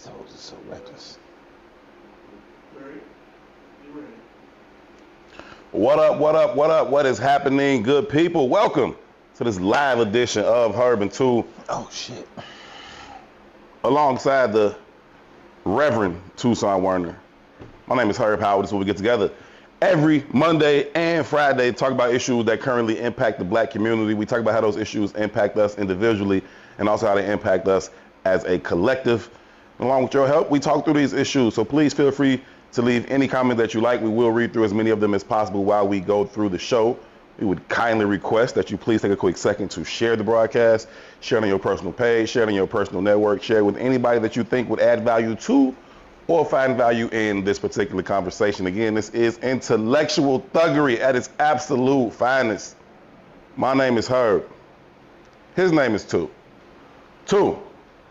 These hoes are so reckless. What up, what up, what up? What is happening, good people? Welcome to this live edition of Herb and Two. Oh, shit. Alongside the Reverend Tucson Werner. My name is Herb Howard. This is where we get together every Monday and Friday to talk about issues that currently impact the black community. We talk about how those issues impact us individually and also how they impact us as a collective. Along with your help, we talk through these issues. So please feel free to leave any comment that you like. We will read through as many of them as possible while we go through the show. We would kindly request that you please take a quick second to share the broadcast, share it on your personal page, share it on your personal network, share it with anybody that you think would add value to or find value in this particular conversation. Again, this is intellectual thuggery at its absolute finest. My name is Herb. His name is Two. Two,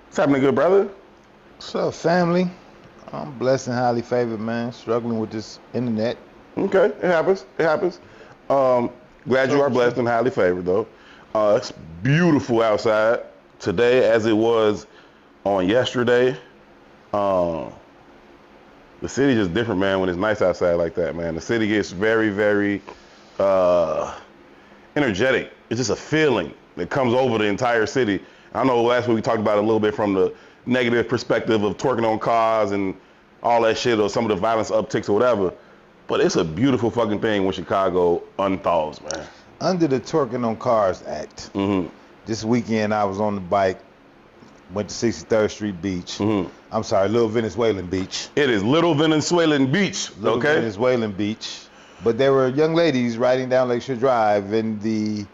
what's happening, good brother? What's up, family? I'm blessed and highly favored, man. Struggling with this internet. Okay, it happens. It happens. Glad you are blessed and highly favored, though. It's beautiful outside today, as it was on yesterday. The city just different, man, when it's nice outside like that, man. The city gets very, very energetic. It's just a feeling that comes over the entire city. I know last week we talked about it a little bit from the negative perspective of twerking on cars and all that shit, or some of the violence upticks or whatever. But it's a beautiful fucking thing when Chicago unthaws, man. Under the Twerking on Cars Act, this weekend I was on the bike, went to 63rd Street Beach. I'm sorry, Little Venezuelan Beach. It is Little Venezuelan Beach, Little okay? Venezuelan Beach. But there were young ladies riding down Lakeshore Drive in the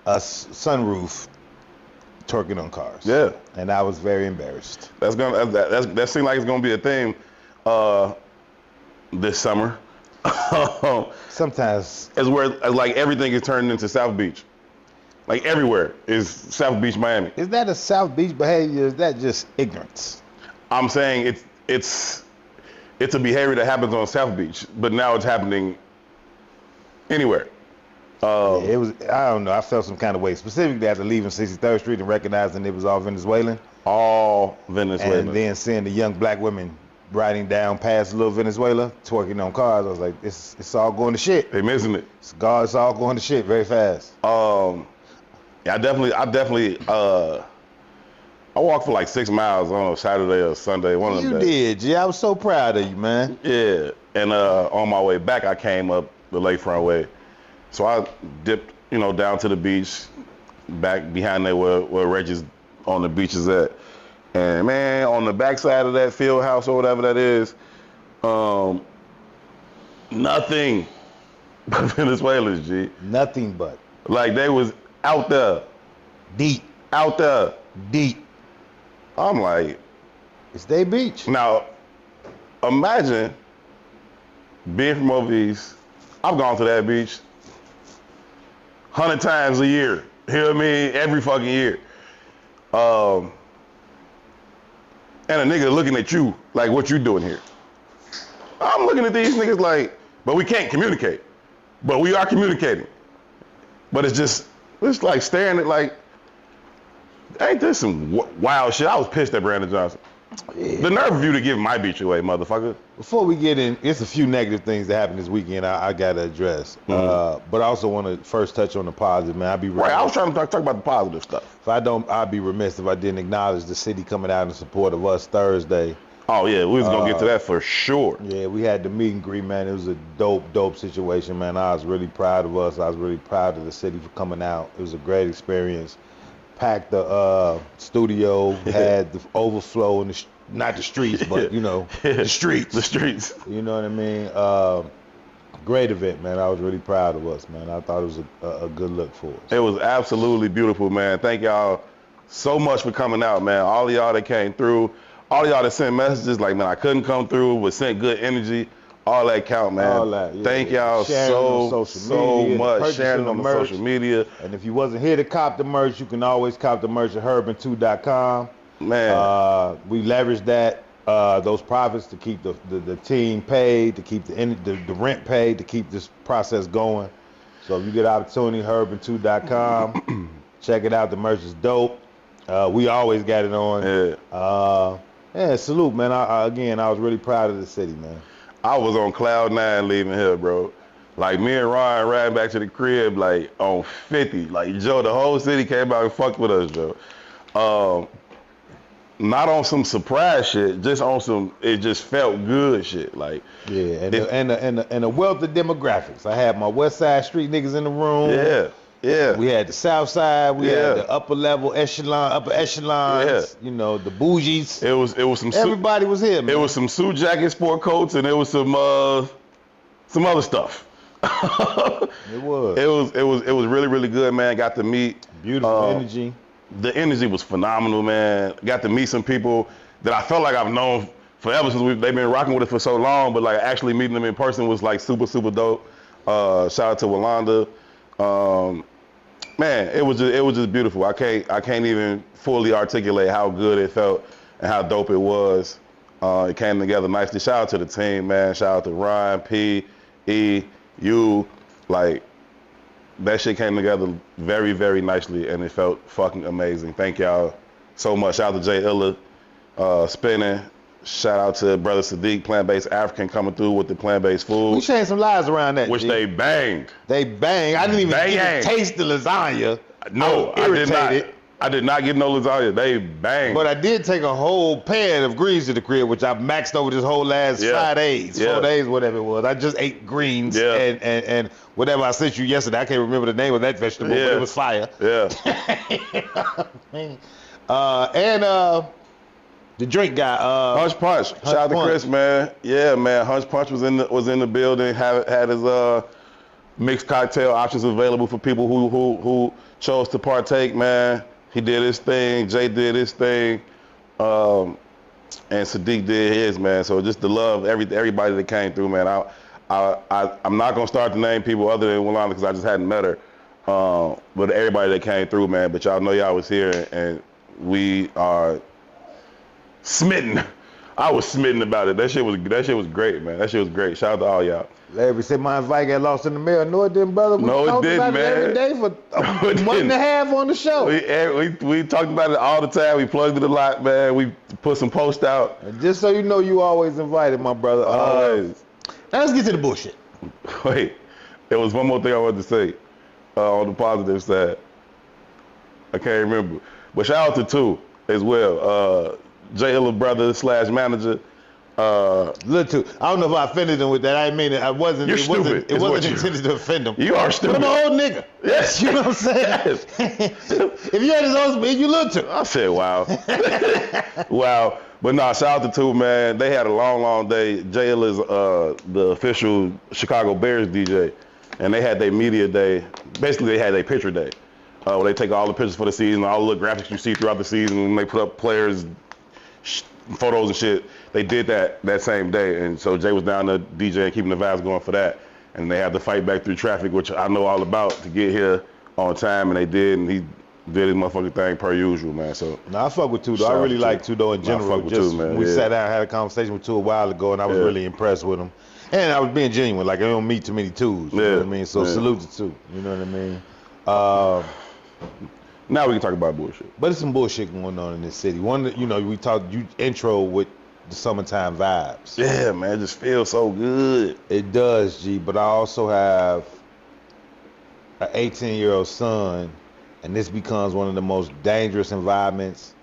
sunroof, twerking on cars. Yeah. And I was very embarrassed. That seems like it's gonna be a thing this summer. Sometimes it's where like everything is turned into South Beach. Like everywhere is South Beach, Miami. Is that a South Beach behavior? Is that just ignorance? I'm saying it's a behavior that happens on South Beach, but now it's happening anywhere. It was, I don't know, I felt some kind of way, specifically after leaving 63rd Street and recognizing it was all Venezuelan. All Venezuelan. And then seeing the young black women riding down past Little Venezuela, twerking on cars, I was like, it's all going to shit. They missing it. It's all going to shit very fast. Yeah, I definitely, I walked for like 6 miles on a Saturday or Sunday, one of them days. You did, G. I was so proud of you, man. Yeah, and on my way back, I came up the Lakefront way. So I dipped, down to the beach, back behind there where Reggie's on the beach is at. And man, on the backside of that field house or whatever that is, nothing but Venezuelans, G. Nothing but. Like they was out there. Deep. Out there. Deep. I'm like. It's their beach. Now, imagine being from over east. I've gone to that beach 100 times a year. You know what I mean? Every fucking year. And a nigga looking at you like, what you doing here? I'm looking at these niggas like, but we can't communicate. But we are communicating. But it's like staring at like, ain't this some wild shit? I was pissed at Brandon Johnson. Yeah. The nerve of you to give my beach away, motherfucker. Before we get in, it's a few negative things that happened this weekend I got to address. But I also want to first touch on the positive, man. I was trying to talk about the positive stuff. I'd be remiss if I didn't acknowledge the city coming out in support of us Thursday. Oh, yeah, we was going to get to that for sure. Yeah, we had the meet and greet, man. It was a dope situation, man. I was really proud of us. I was really proud of the city for coming out. It was a great experience. Packed the studio, had the overflow in not the streets, but the streets. The streets. You know what I mean? Great event, man. I was really proud of us, man. I thought it was a good look for us. It was absolutely beautiful, man. Thank y'all so much for coming out, man. All of y'all that came through, all of y'all that sent messages like, man, I couldn't come through, but sent good energy. All that count, man. All that, yeah. Thank y'all so much. Sharing on the social media. And if you wasn't here to cop the merch, you can always cop the merch at herband2.com. Man. We leveraged that, those profits to keep the team paid, to keep the rent paid, to keep this process going. So if you get opportunity, herband2.com. Check it out. The merch is dope. We always got it on. Yeah. Yeah, salute, man. I was really proud of the city, man. I was on cloud 9 leaving here, bro. Like, me and Ryan riding back to the crib, like, on 50. Like, Joe, the whole city came out and fucked with us, Joe. Not on some surprise shit, just on some, it just felt good shit. Like, yeah, and a wealth of demographics. I had my West Side Street niggas in the room. Yeah, yeah. We had the South Side. We had the upper echelons. You know, the bougies. It was some. Everybody was here, man. It was some suit jacket, sport coats, and it was some other stuff. It was. It was really, really good, man. Got to meet beautiful energy. The energy was phenomenal, man. Got to meet some people that I felt like I've known forever since they've been rocking with us for so long, but like actually meeting them in person was like super, super dope. Shout out to Walanda. Man, it was just beautiful. I can't even fully articulate how good it felt and how dope it was. It came together nicely. Shout out to the team, man. Shout out to Ryan, P, E, you, like, that shit came together very, very nicely, and it felt fucking amazing. Thank y'all so much. Shout out to Jay Illa, spinning. Shout out to Brother Sadiq, Plant-Based African, coming through with the plant-based food. We changed some lives around that, which G. they banged. They banged. I didn't even get to taste the lasagna. No, I did not. I did not get no lasagna. They banged. But I did take a whole pan of greens to the crib, which I maxed over this whole last 5 days, 4 days, whatever it was. I just ate greens and whatever I sent you yesterday. I can't remember the name of that vegetable, but it was fire. Yeah. The drink guy, Hunch Punch. Shout out to Chris, man. Yeah, man. Hunch Punch was in the building. Had his mixed cocktail options available for people who chose to partake, man. He did his thing. Jay did his thing. And Sadiq did his, man. So just the love, everybody that came through, man. I'm not gonna start to name people other than Walanda because I just hadn't met her. But everybody that came through, man. But y'all know y'all was here, and we are smitten. I was smitten about it. That shit was great, man. That shit was great. Shout out to all y'all. Larry said my invite got lost in the mail. No, it didn't, brother. We talked about it every day for a month and a half on the show. We talked about it all the time. We plugged it a lot, man. We put some posts out. And just so you know, you always invited, my brother. Always. Now let's get to the bullshit. Wait, there was one more thing I wanted to say on the positive side. I can't remember. But shout out to two as well. Jay Illa brother / manager. Little too. I don't know if I offended him with that. I mean, I wasn't. You're stupid. It wasn't intended to offend him. You are stupid. But I'm an old nigga. Yes. You know what I'm saying? Yes. If you had his own speed, you little too. I said, wow. Wow. But nah, shout out to two, man. They had a long, long day. Jay Illa's the official Chicago Bears DJ, and they had their media day. Basically, they had their picture day, where they take all the pictures for the season, all the graphics you see throughout the season, and they put up players' photos and shit. They did that same day, and so Jay was down there DJing, keeping the vibes going for that. And they had to fight back through traffic, which I know all about, to get here on time, and they did, and he did his motherfucking thing per usual, man. So I fuck with Tudo. I really like Tudo in general. I fuck with Tudo, man. We sat down and had a conversation with Tudo a while ago, and I was really impressed with him. And I was being genuine. Like, I don't meet too many twos. You know what I mean? So salute to two. You know what I mean? Now we can talk about bullshit. But there's some bullshit going on in this city. One, we talked, you intro with the summertime vibes. Yeah, man, it just feels so good. It does, G. But I also have an 18-year-old son, and this becomes one of the most dangerous environments.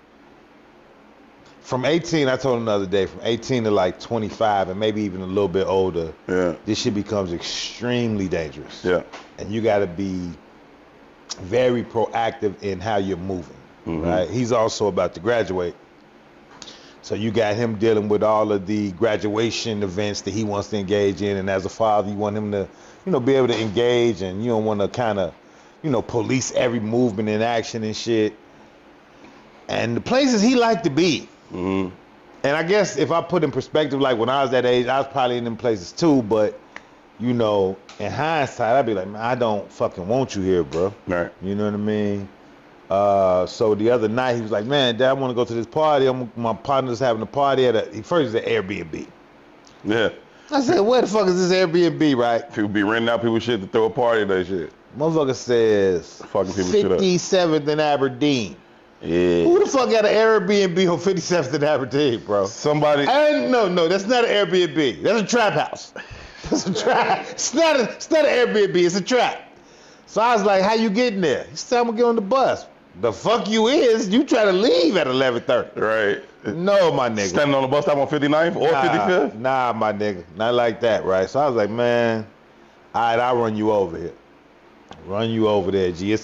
From 18, I told him the other day, from 18 to like 25, and maybe even a little bit older, this shit becomes extremely dangerous. Yeah. And you got to be very proactive in how you're moving, right? He's also about to graduate. So you got him dealing with all of the graduation events that he wants to engage in, and as a father, you want him to, be able to engage, and you don't want to kind of, police every movement and action and shit. And the places he liked to be. And I guess if I put in perspective, like when I was that age, I was probably in them places too, but in hindsight, I'd be like, man, I don't fucking want you here, bro. Right. You know what I mean? So the other night, he was like, man, Dad, I want to go to this party. My partner's having a party at first it's an Airbnb. Yeah. I said, where the fuck is this Airbnb, right? People be renting out people's shit to throw a party and that shit. Motherfucker says fucking people shit up. 57th in Aberdeen. Yeah. Who the fuck got an Airbnb on 57th and Aberdeen, bro? Somebody. No, that's not an Airbnb. That's a trap house. That's a trap. It's not an Airbnb. It's a trap. So I was like, "How you getting there?" He said, "I'm gonna get on the bus." The fuck you is? You try to leave at 11:30? Right. No, my nigga. Standing on the bus stop on 59th or 55th? Nah, my nigga. Not like that, right? So I was like, man, all right, I'll run you over here. Run you over there, G.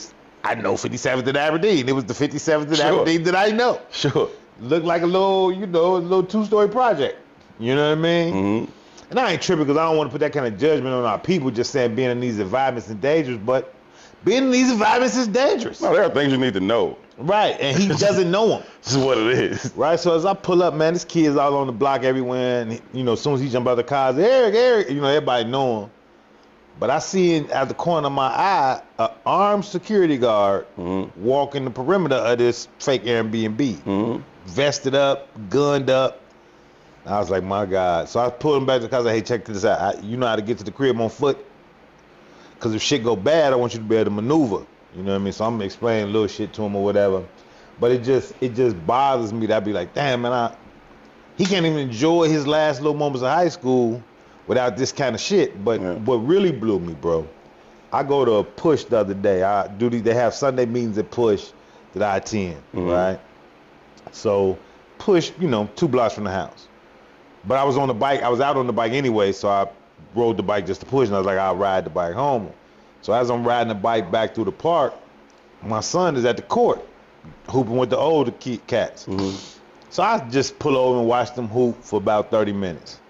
I know 57th and Aberdeen. It was the 57th and Aberdeen that I know. Sure. Looked like a little two-story project. You know what I mean? Mm-hmm. And I ain't tripping because I don't want to put that kind of judgment on our people just saying being in these environments is dangerous, but being in these environments is dangerous. No, there are things you need to know. Right, and he doesn't know them. This is what it is. Right, so as I pull up, man, this kid's all on the block everywhere, and as soon as he jump out the car, Eric, everybody know him. But I see at the corner of my eye, an armed security guard walking the perimeter of this fake Airbnb, vested up, gunned up. I was like, my God. So I pulled him back to the car. I was like, hey, check this out. You know how to get to the crib on foot? Because if shit go bad, I want you to be able to maneuver. You know what I mean? So I'm explaining little shit to him or whatever. But it just bothers me that I be like, damn, man, he can't even enjoy his last little moments of high school without this kind of shit. But what really blew me, bro, I go to a Push the other day. They have Sunday meetings at Push that I attend, right? So Push, 2 blocks from the house. But I was on the bike. I was out on the bike anyway, so I rode the bike just to Push, and I was like, I'll ride the bike home. So as I'm riding the bike back through the park, my son is at the court hooping with the older cats. So I just pull over and watch them hoop for about 30 minutes.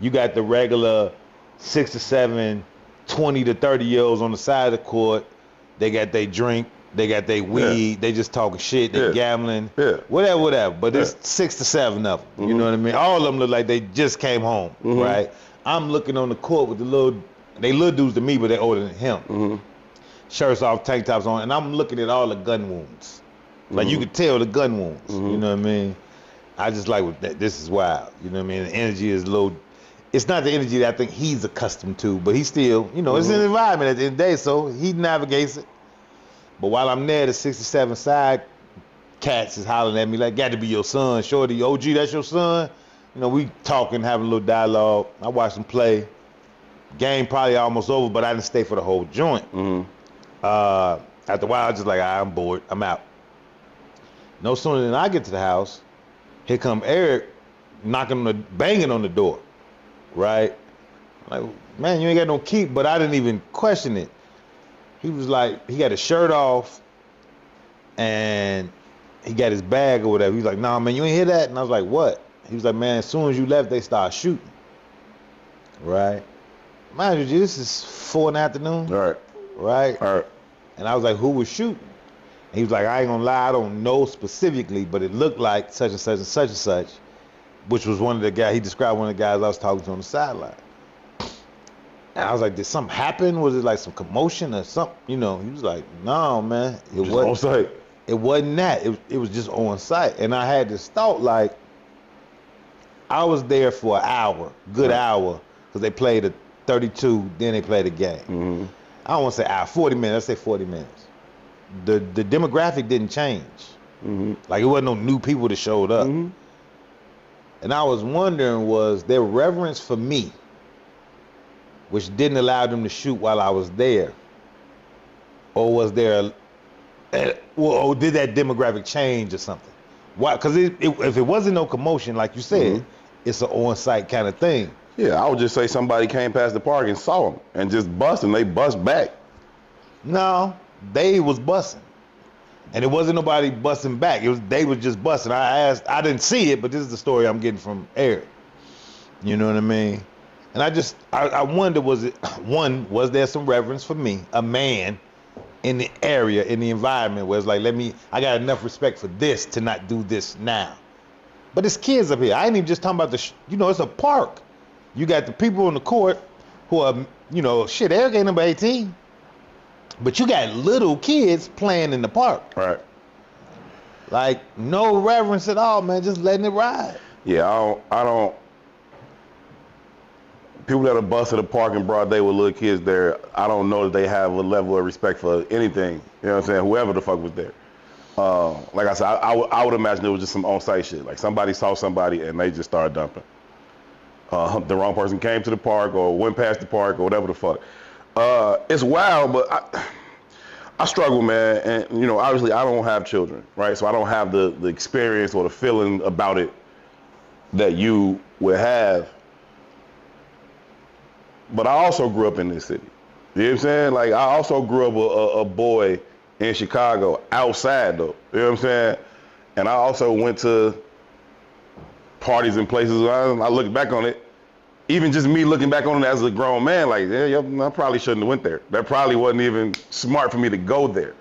You got the regular 6 to 7, 20 to 30-year-olds on the side of the court. They got their drink, they got their weed, they just talking shit, they gambling, whatever. But there's 6 to 7 of them, you know what I mean? All of them look like they just came home, right? I'm looking on the court with they little dudes to me, but they're older than him. Shirts off, tank tops on, and I'm looking at all the gun wounds. Like you could tell the gun wounds, you know what I mean? I just like, this is wild, you know what I mean? The energy is low. It's not the energy that I think he's accustomed to, but he still, it's an environment at the end of the day, so he navigates it. But while I'm there, the 67 side cats is hollering at me like, got to be your son, shorty, OG, that's your son? We talking, having a little dialogue. I watched them play. Game probably almost over, but I didn't stay for the whole joint. After a while, I was just like, I'm bored, I'm out. No sooner than I get to the house, here come Eric banging on the door, right? Like, man, you ain't got no key, but I didn't even question it. He was like, he got his shirt off, and he got his bag or whatever. He was like, nah, man, you ain't hear that? And I was like, what? He was like, man, as soon as you left, they started shooting, right? Mind you, this is 4 in the afternoon. Right? And I was like, who was shooting? And he was like, I ain't gonna lie, I don't know specifically, but it looked like such and such and such and such, which was one of the guys, he described one of the guys I was talking to on the sideline. And I was like, did something happen? Was it like some commotion or something? He was like, no, man. It wasn't on site. It wasn't that. It was just on site. And I had this thought, like, I was there for an hour, good hour, because they played a 32, then they played a game. I don't want to say hour, 40 minutes, let's say 40 minutes. The demographic didn't change. Like, it wasn't no new people that showed up. And I was wondering, was there reverence for me, which didn't allow them to shoot while I was there? Or was there, or did that demographic change or something? Why? Because if it wasn't no commotion, like you said, it's an on-site kind of thing. Yeah, I would just say somebody came past the park and saw them and just bust, and they bust back. No, they was busting. And it wasn't nobody busting back. They was just busting. I didn't see it, but this is the story I'm getting from Eric. You know what I mean? And I wonder, was there some reverence for me, a man in the area, in the environment, where it's like, I got enough respect for this to not do this now. But it's kids up here. I ain't even just talking about it's a park. You got the people on the court who are, Eric ain't number 18. But you got little kids playing in the park. Right. Like, no reverence at all, man, just letting it ride. Yeah, I don't. People that are busted a park in broad day with little kids there, I don't know that they have a level of respect for anything. You know what I'm saying? Whoever the fuck was there. Like I said, I would imagine it was just some on-site shit. Like somebody saw somebody and they just started dumping. The wrong person came to the park or went past the park or whatever the fuck. It's wild, but I struggle, man. And, you know, obviously I don't have children, right? So I don't have the experience or the feeling about it that you would have. But I also grew up in this city. You know what I'm saying? Like, I also grew up a boy in Chicago, outside though. You know what I'm saying? And I also went to parties and places. I look back on it, even just me looking back on it as a grown man, like, yeah, I probably shouldn't have went there. That probably wasn't even smart for me to go there.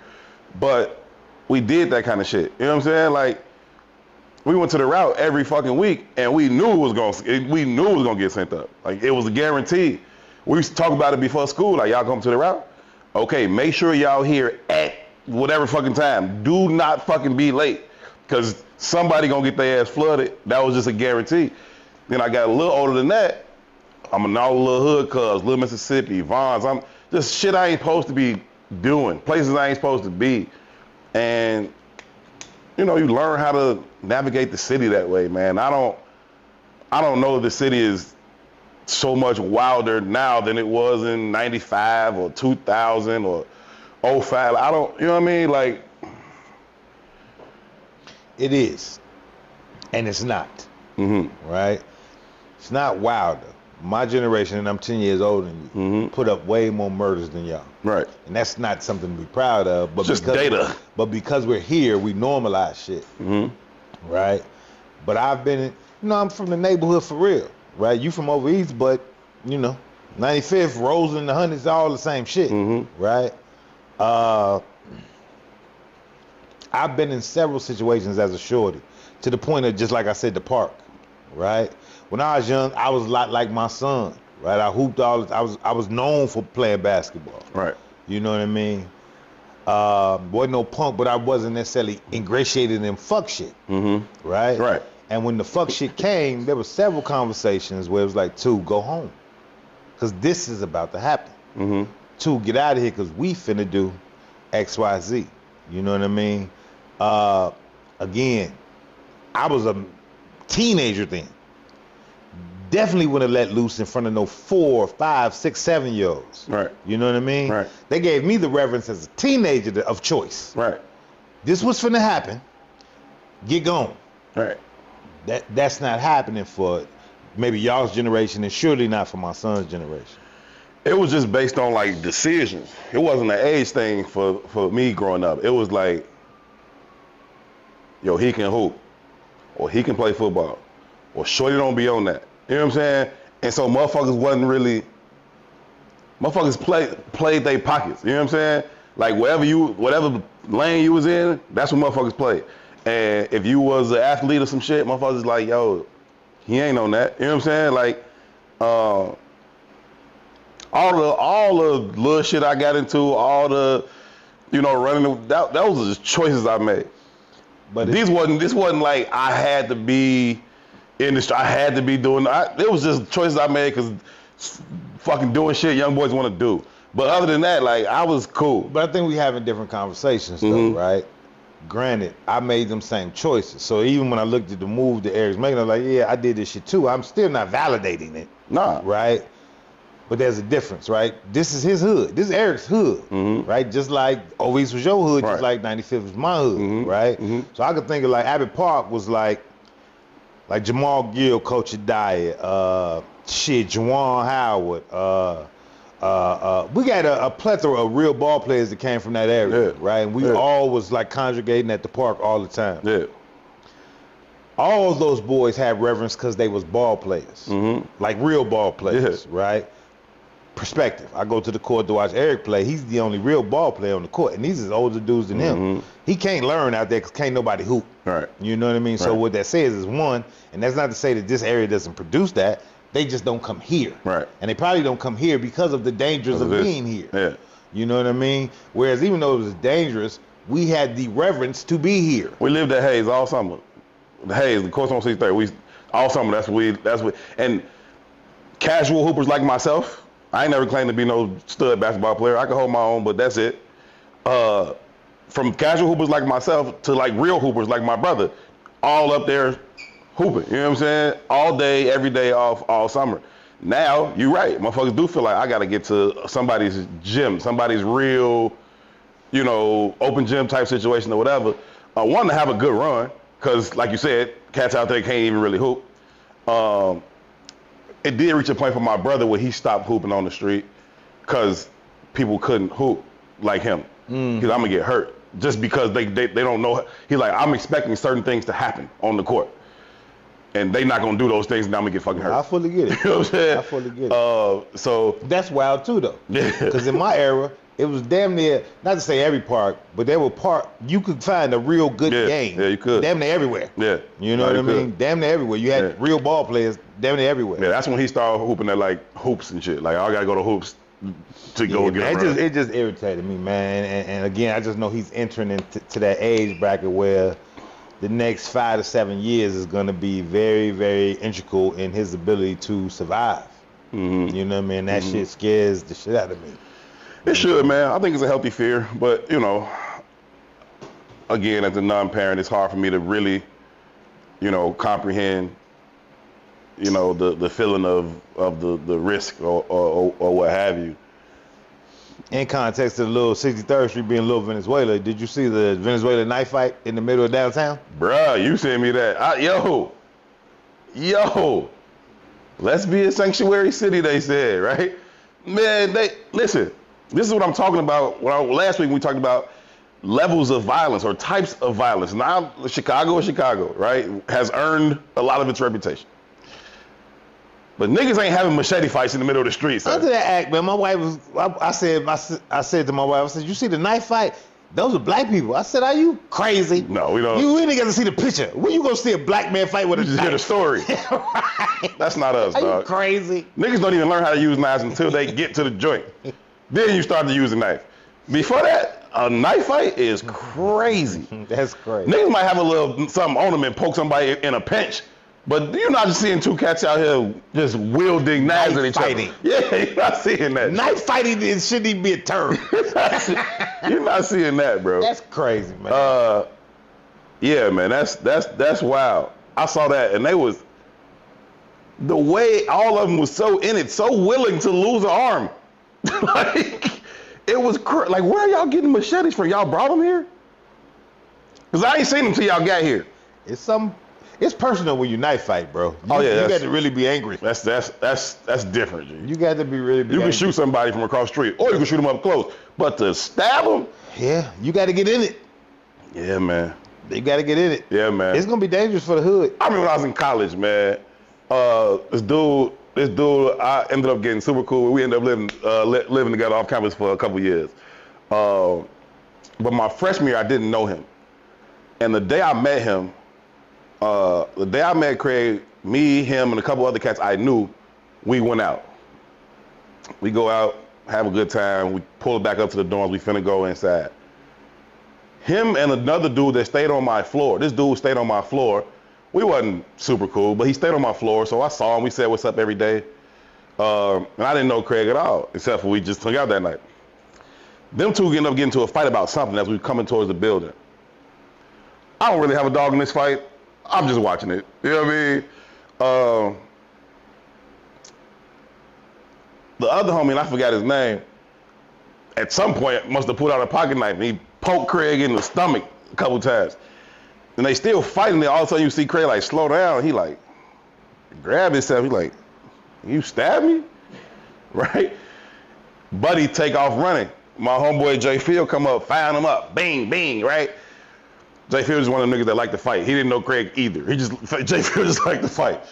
But we did that kind of shit. You know what I'm saying? Like, we went to the route every fucking week, and we knew it was gonna get sent up. Like, it was a guarantee. We used to talk about it before school. Like, y'all come to the route? Okay, make sure y'all here at whatever fucking time. Do not fucking be late, because somebody gonna get their ass flooded. That was just a guarantee. Then I got a little older than that. I'm in all the little hood cubs, Little Mississippi, Vons. I'm just shit I ain't supposed to be doing, places I ain't supposed to be. And, you know, you learn how to navigate the city that way, man. I don't know if the city is so much wilder now than it was in 95 or 2000 or 05. I don't, you know what I mean? Like, it is, and it's not, right? It's not wilder. My generation, and I'm 10 years older than you, put up way more murders than y'all. Right. And that's not something to be proud of. But just data. But because we're here, we normalize shit, right? But I've been, you know, I'm from the neighborhood for real, right? You from over east, but, you know, 95th, Rose and the Hundreds, all the same shit, right? I've been in several situations as a shorty, to the point of, just like I said, the park, right? When I was young, I was a lot like my son, right? I hooped I was known for playing basketball. Right. You know what I mean? Wasn't no punk, but I wasn't necessarily ingratiated in fuck shit, right? Right. And when the fuck shit came, there were several conversations where it was like, two, go home, because this is about to happen. Two, get out of here, because we finna do X, Y, Z. You know what I mean? Again, I was a teenager then. Definitely wouldn't have let loose in front of no 4, 5, 6, 7-year-olds. Right. You know what I mean? Right. They gave me the reverence as a teenager of choice. Right. This was finna happen. Get gone. Right. That's not happening for maybe y'all's generation, and surely not for my son's generation. It was just based on like decisions. It wasn't an age thing for me growing up. It was like, yo, he can hoop, or he can play football, or shorty don't be on that. You know what I'm saying? And so motherfuckers played their pockets. You know what I'm saying? Like whatever lane you was in, that's what motherfuckers played. And if you was an athlete or some shit, motherfuckers like, yo, he ain't on that. You know what I'm saying? Like, all the little shit I got into, all the, you know, running, that was just choices I made. But this wasn't like I had to be in the street, I had to be doing, it was just choices I made because fucking doing shit young boys want to do. But other than that, like, I was cool. But I think we having different conversations though, right? Granted, I made them same choices. So even when I looked at the move that Eric's making, I was like, yeah, I did this shit too. I'm still not validating it. Nah. Right? But there's a difference, right? This is his hood. This is Eric's hood, right? Just like Ovis was your hood, just like 95th was my hood, right? So I could think of like Abbott Park was like Jamal Gill, Coach Diet, Juwan Howard. We got a plethora of real ball players that came from that area, right? And we all was like congregating at the park all the time. Yeah. All of those boys had reverence because they was ball players, like real ball players, right? Perspective. I go to the court to watch Eric play. He's the only real ball player on the court, and these is older dudes than him. He can't learn out there because can't nobody hoop. Right. You know what I mean? Right. So what that says is, one, and that's not to say that this area doesn't produce that, they just don't come here. Right. And they probably don't come here because of the dangers of being here. Yeah. You know what I mean? Whereas even though it was dangerous, we had the reverence to be here. We lived at Hayes all summer. The Hayes, the course on 630. All summer. That's what. And casual hoopers like myself, I ain't never claimed to be no stud basketball player. I can hold my own, but that's it. For from casual hoopers like myself to like real hoopers like my brother, all up there hooping. You know what I'm saying? All day, every day, all summer. Now, you're right. Motherfuckers do feel like I got to get to somebody's gym, somebody's real, you know, open gym type situation or whatever. One, to have a good run, because like you said, cats out there can't even really hoop. It did reach a point for my brother where he stopped hooping on the street because people couldn't hoop like him. Because I'm going to get hurt. Just because they don't know. He's like, I'm expecting certain things to happen on the court. And they not gonna do those things, and I'm gonna get fucking hurt. I fully get it. You know what I'm saying? I fully get it. So that's wild too, though. Yeah. Because in my era, it was damn near, not to say every park, but there were park you could find a real good game. Yeah, you could. Damn near everywhere. Yeah. You know what I mean? Damn near everywhere. You had real ball players damn near everywhere. Yeah, that's when he started hooping at like hoops and shit. Like I gotta go to hoops to go get man, it just irritated me, man. And again, I just know he's entering into that age bracket where the next 5 to 7 years is going to be very, very integral in his ability to survive. You know what I mean? That shit scares the shit out of me. It should, man. I think it's a healthy fear, but you know, again, as a non-parent, it's hard for me to really, you know, comprehend, you know, the feeling of the risk or what have you. In context of the little 63rd Street being Little Venezuela, did you see the Venezuela knife fight in the middle of downtown? Bruh, you sent me that. Yo, let's be a sanctuary city, they said, right? Man, listen, this is what I'm talking about. Last week we talked about levels of violence or types of violence. Now, Chicago, right, has earned a lot of its reputation. But niggas ain't having machete fights in the middle of the street, son. Under that act, man, my wife was, I said to my wife, I said, you see the knife fight? Those are black people. I said, are you crazy? No, we don't. You ain't got to see the picture. When you gonna see a black man fight with a knife? You just hear the story. Right. That's not us, are dog. You crazy? Niggas don't even learn how to use knives until they get to the joint. Then you start to use a knife. Before that, a knife fight is crazy. That's crazy. Niggas might have a little something on them and poke somebody in a pinch. But you're not just seeing two cats out here just wielding knives at each other. Yeah, you're not seeing that. Knife fighting shouldn't even be a term. You're not seeing that, bro. That's crazy, man. Yeah, man, that's wild. I saw that, and they was, the way all of them was so in it, so willing to lose an arm. Like, it was like, where are y'all getting machetes from? Y'all brought them here? Because I ain't seen them till y'all got here. It's personal when you knife fight, bro. You got to really be angry. That's different, G. You got to be really angry. You can shoot somebody from across the street, or you can shoot them up close. But to stab them? Yeah, you got to get in it. Yeah, man. You got to get in it. Yeah, man. It's going to be dangerous for the hood. I remember when I was in college, man. This dude, I ended up getting super cool. We ended up living together off campus for a couple years. But my freshman year, I didn't know him. And the day I met him, the day I met Craig, me, him, and a couple other cats I knew, we went out. We go out, have a good time. We pull it back up to the dorms. We finna go inside. Him and another dude that stayed on my floor. This dude stayed on my floor. We wasn't super cool, but he stayed on my floor, so I saw him. We said what's up every day. And I didn't know Craig at all, except for we just hung out that night. Them two ended up getting into a fight about something as we were coming towards the building. I don't really have a dog in this fight. I'm just watching it. You know what I mean? The other homie, and I forgot his name, at some point must have pulled out a pocket knife and he poked Craig in the stomach a couple times. And they still fighting there. All of a sudden you see Craig like slow down. He like grab himself. He like, you stabbed me? Right? Buddy take off running. My homeboy Jay Field come up, found him up. Bing, bing, right? Jay Field is one of the niggas that like to fight. He didn't know Craig either. Jay Field just like to fight.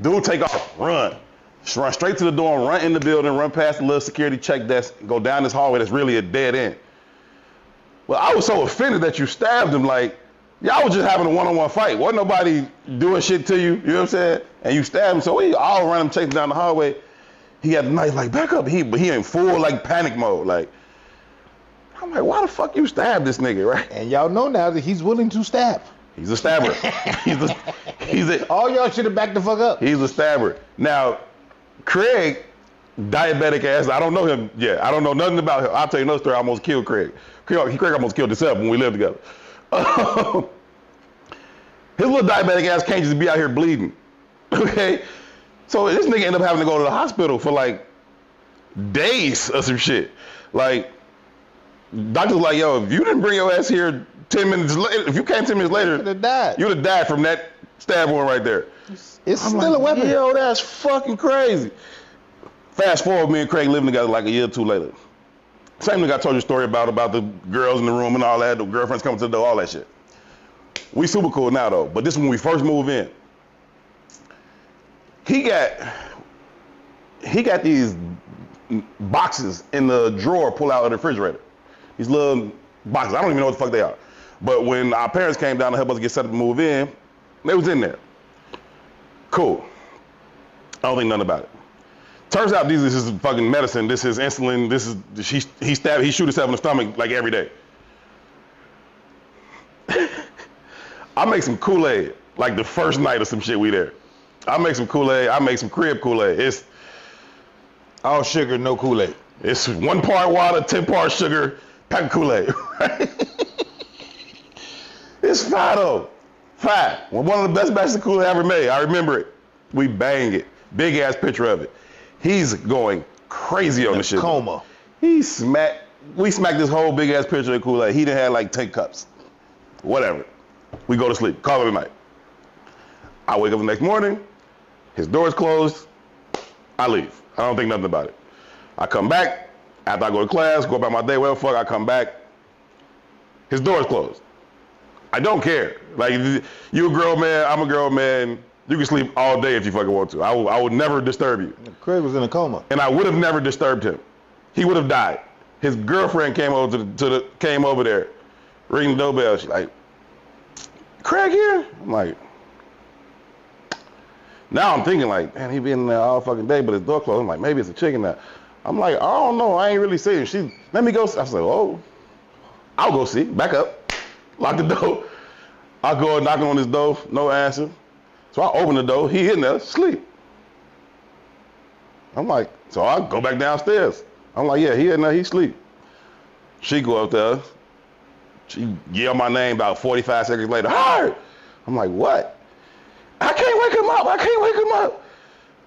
Dude take off, run straight to the door, run in the building, run past the little security check desk, go down this hallway that's really a dead end. Well, I was so offended that you stabbed him. Like, y'all was just having a one-on-one fight. Wasn't nobody doing shit to you, you know what I'm saying? And you stabbed him, so we all run him chasing down the hallway. He had the knife like, back up, but he in full like panic mode, like. I'm like, why the fuck you stab this nigga, right? And y'all know now that he's willing to stab. He's a stabber. All y'all should have backed the fuck up. He's a stabber. Now, Craig diabetic ass. I don't know him yet. I don't know nothing about him. I'll tell you another story. I almost killed Craig. Craig almost killed himself when we lived together. His little diabetic ass can't just be out here bleeding. Okay? So this nigga ended up having to go to the hospital for like days or some shit. Like, doctor's like, yo, if you didn't bring your ass here 10 minutes later, if you came 10 minutes later, You'd have died. You'd have died from that stab wound right there. It's still a weapon. Yo, that's fucking crazy. Fast forward, me and Craig living together like a year or two later. Same thing I told you a story about the girls in the room and all that, the girlfriends coming to the door, all that shit. We super cool now though, but this is when we first moved in. He got these boxes in the drawer pull out of the refrigerator. These little boxes, I don't even know what the fuck they are. But when our parents came down to help us get set up to move in, they was in there. Cool. I don't think nothing about it. Turns out this is fucking medicine. This is insulin. He shoot himself in the stomach like every day. I make some Kool-Aid like the first night or some shit we there. I make some Kool-Aid. I make some crib Kool-Aid. It's all sugar, no Kool-Aid. It's 1 part water, 10 parts sugar, pack of Kool-Aid. Right? It's fire though. Fire. One of the best batches of Kool-Aid I ever made. I remember it. We bang it. Big ass picture of it. He's going crazy on the shit. Coma. We smacked this whole big ass picture of Kool-Aid. He done had like 10 cups. Whatever. We go to sleep. Call it a night. I wake up the next morning. His door's closed. I leave. I don't think nothing about it. I come back. After I go to class, go about my day, whatever the fuck, I come back. His door's closed. I don't care. Like, you a grown man, I'm a grown man. You can sleep all day if you fucking want to. I would never disturb you. Craig was in a coma. And I would have never disturbed him. He would have died. His girlfriend came over came over there, ringing the doorbell. She's like, Craig here? I'm like, now I'm thinking like, man, he been in there all fucking day, but his door closed. I'm like, maybe it's a chicken now. I'm like, I don't know. I ain't really seen him. Let me go. I was like, oh, I'll go see. Back up. Lock the door. I go knocking on his door. No answer. So I open the door. He in there, sleep. I'm like, so I go back downstairs. I'm like, yeah, he in there, he sleep. She go up there. She yell my name about 45 seconds later. Hard. I'm like, what? I can't wake him up. I can't wake him up.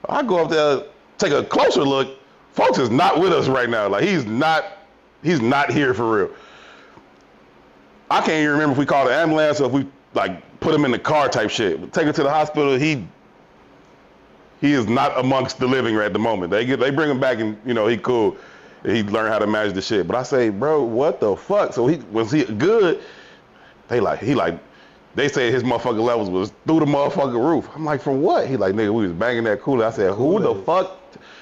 I go up there, take a closer look. Folks is not with us right now. Like he's not here for real. I can't even remember if we called the ambulance or if we like put him in the car type shit. Take him to the hospital. He is not amongst the living right at the moment. They bring him back and he cool. He learned how to manage the shit. But I say, bro, what the fuck? So was he good? They say his motherfucking levels was through the motherfucking roof. I'm like, from what? He like, nigga, we was banging that Kool-Aid. I said, who the fuck?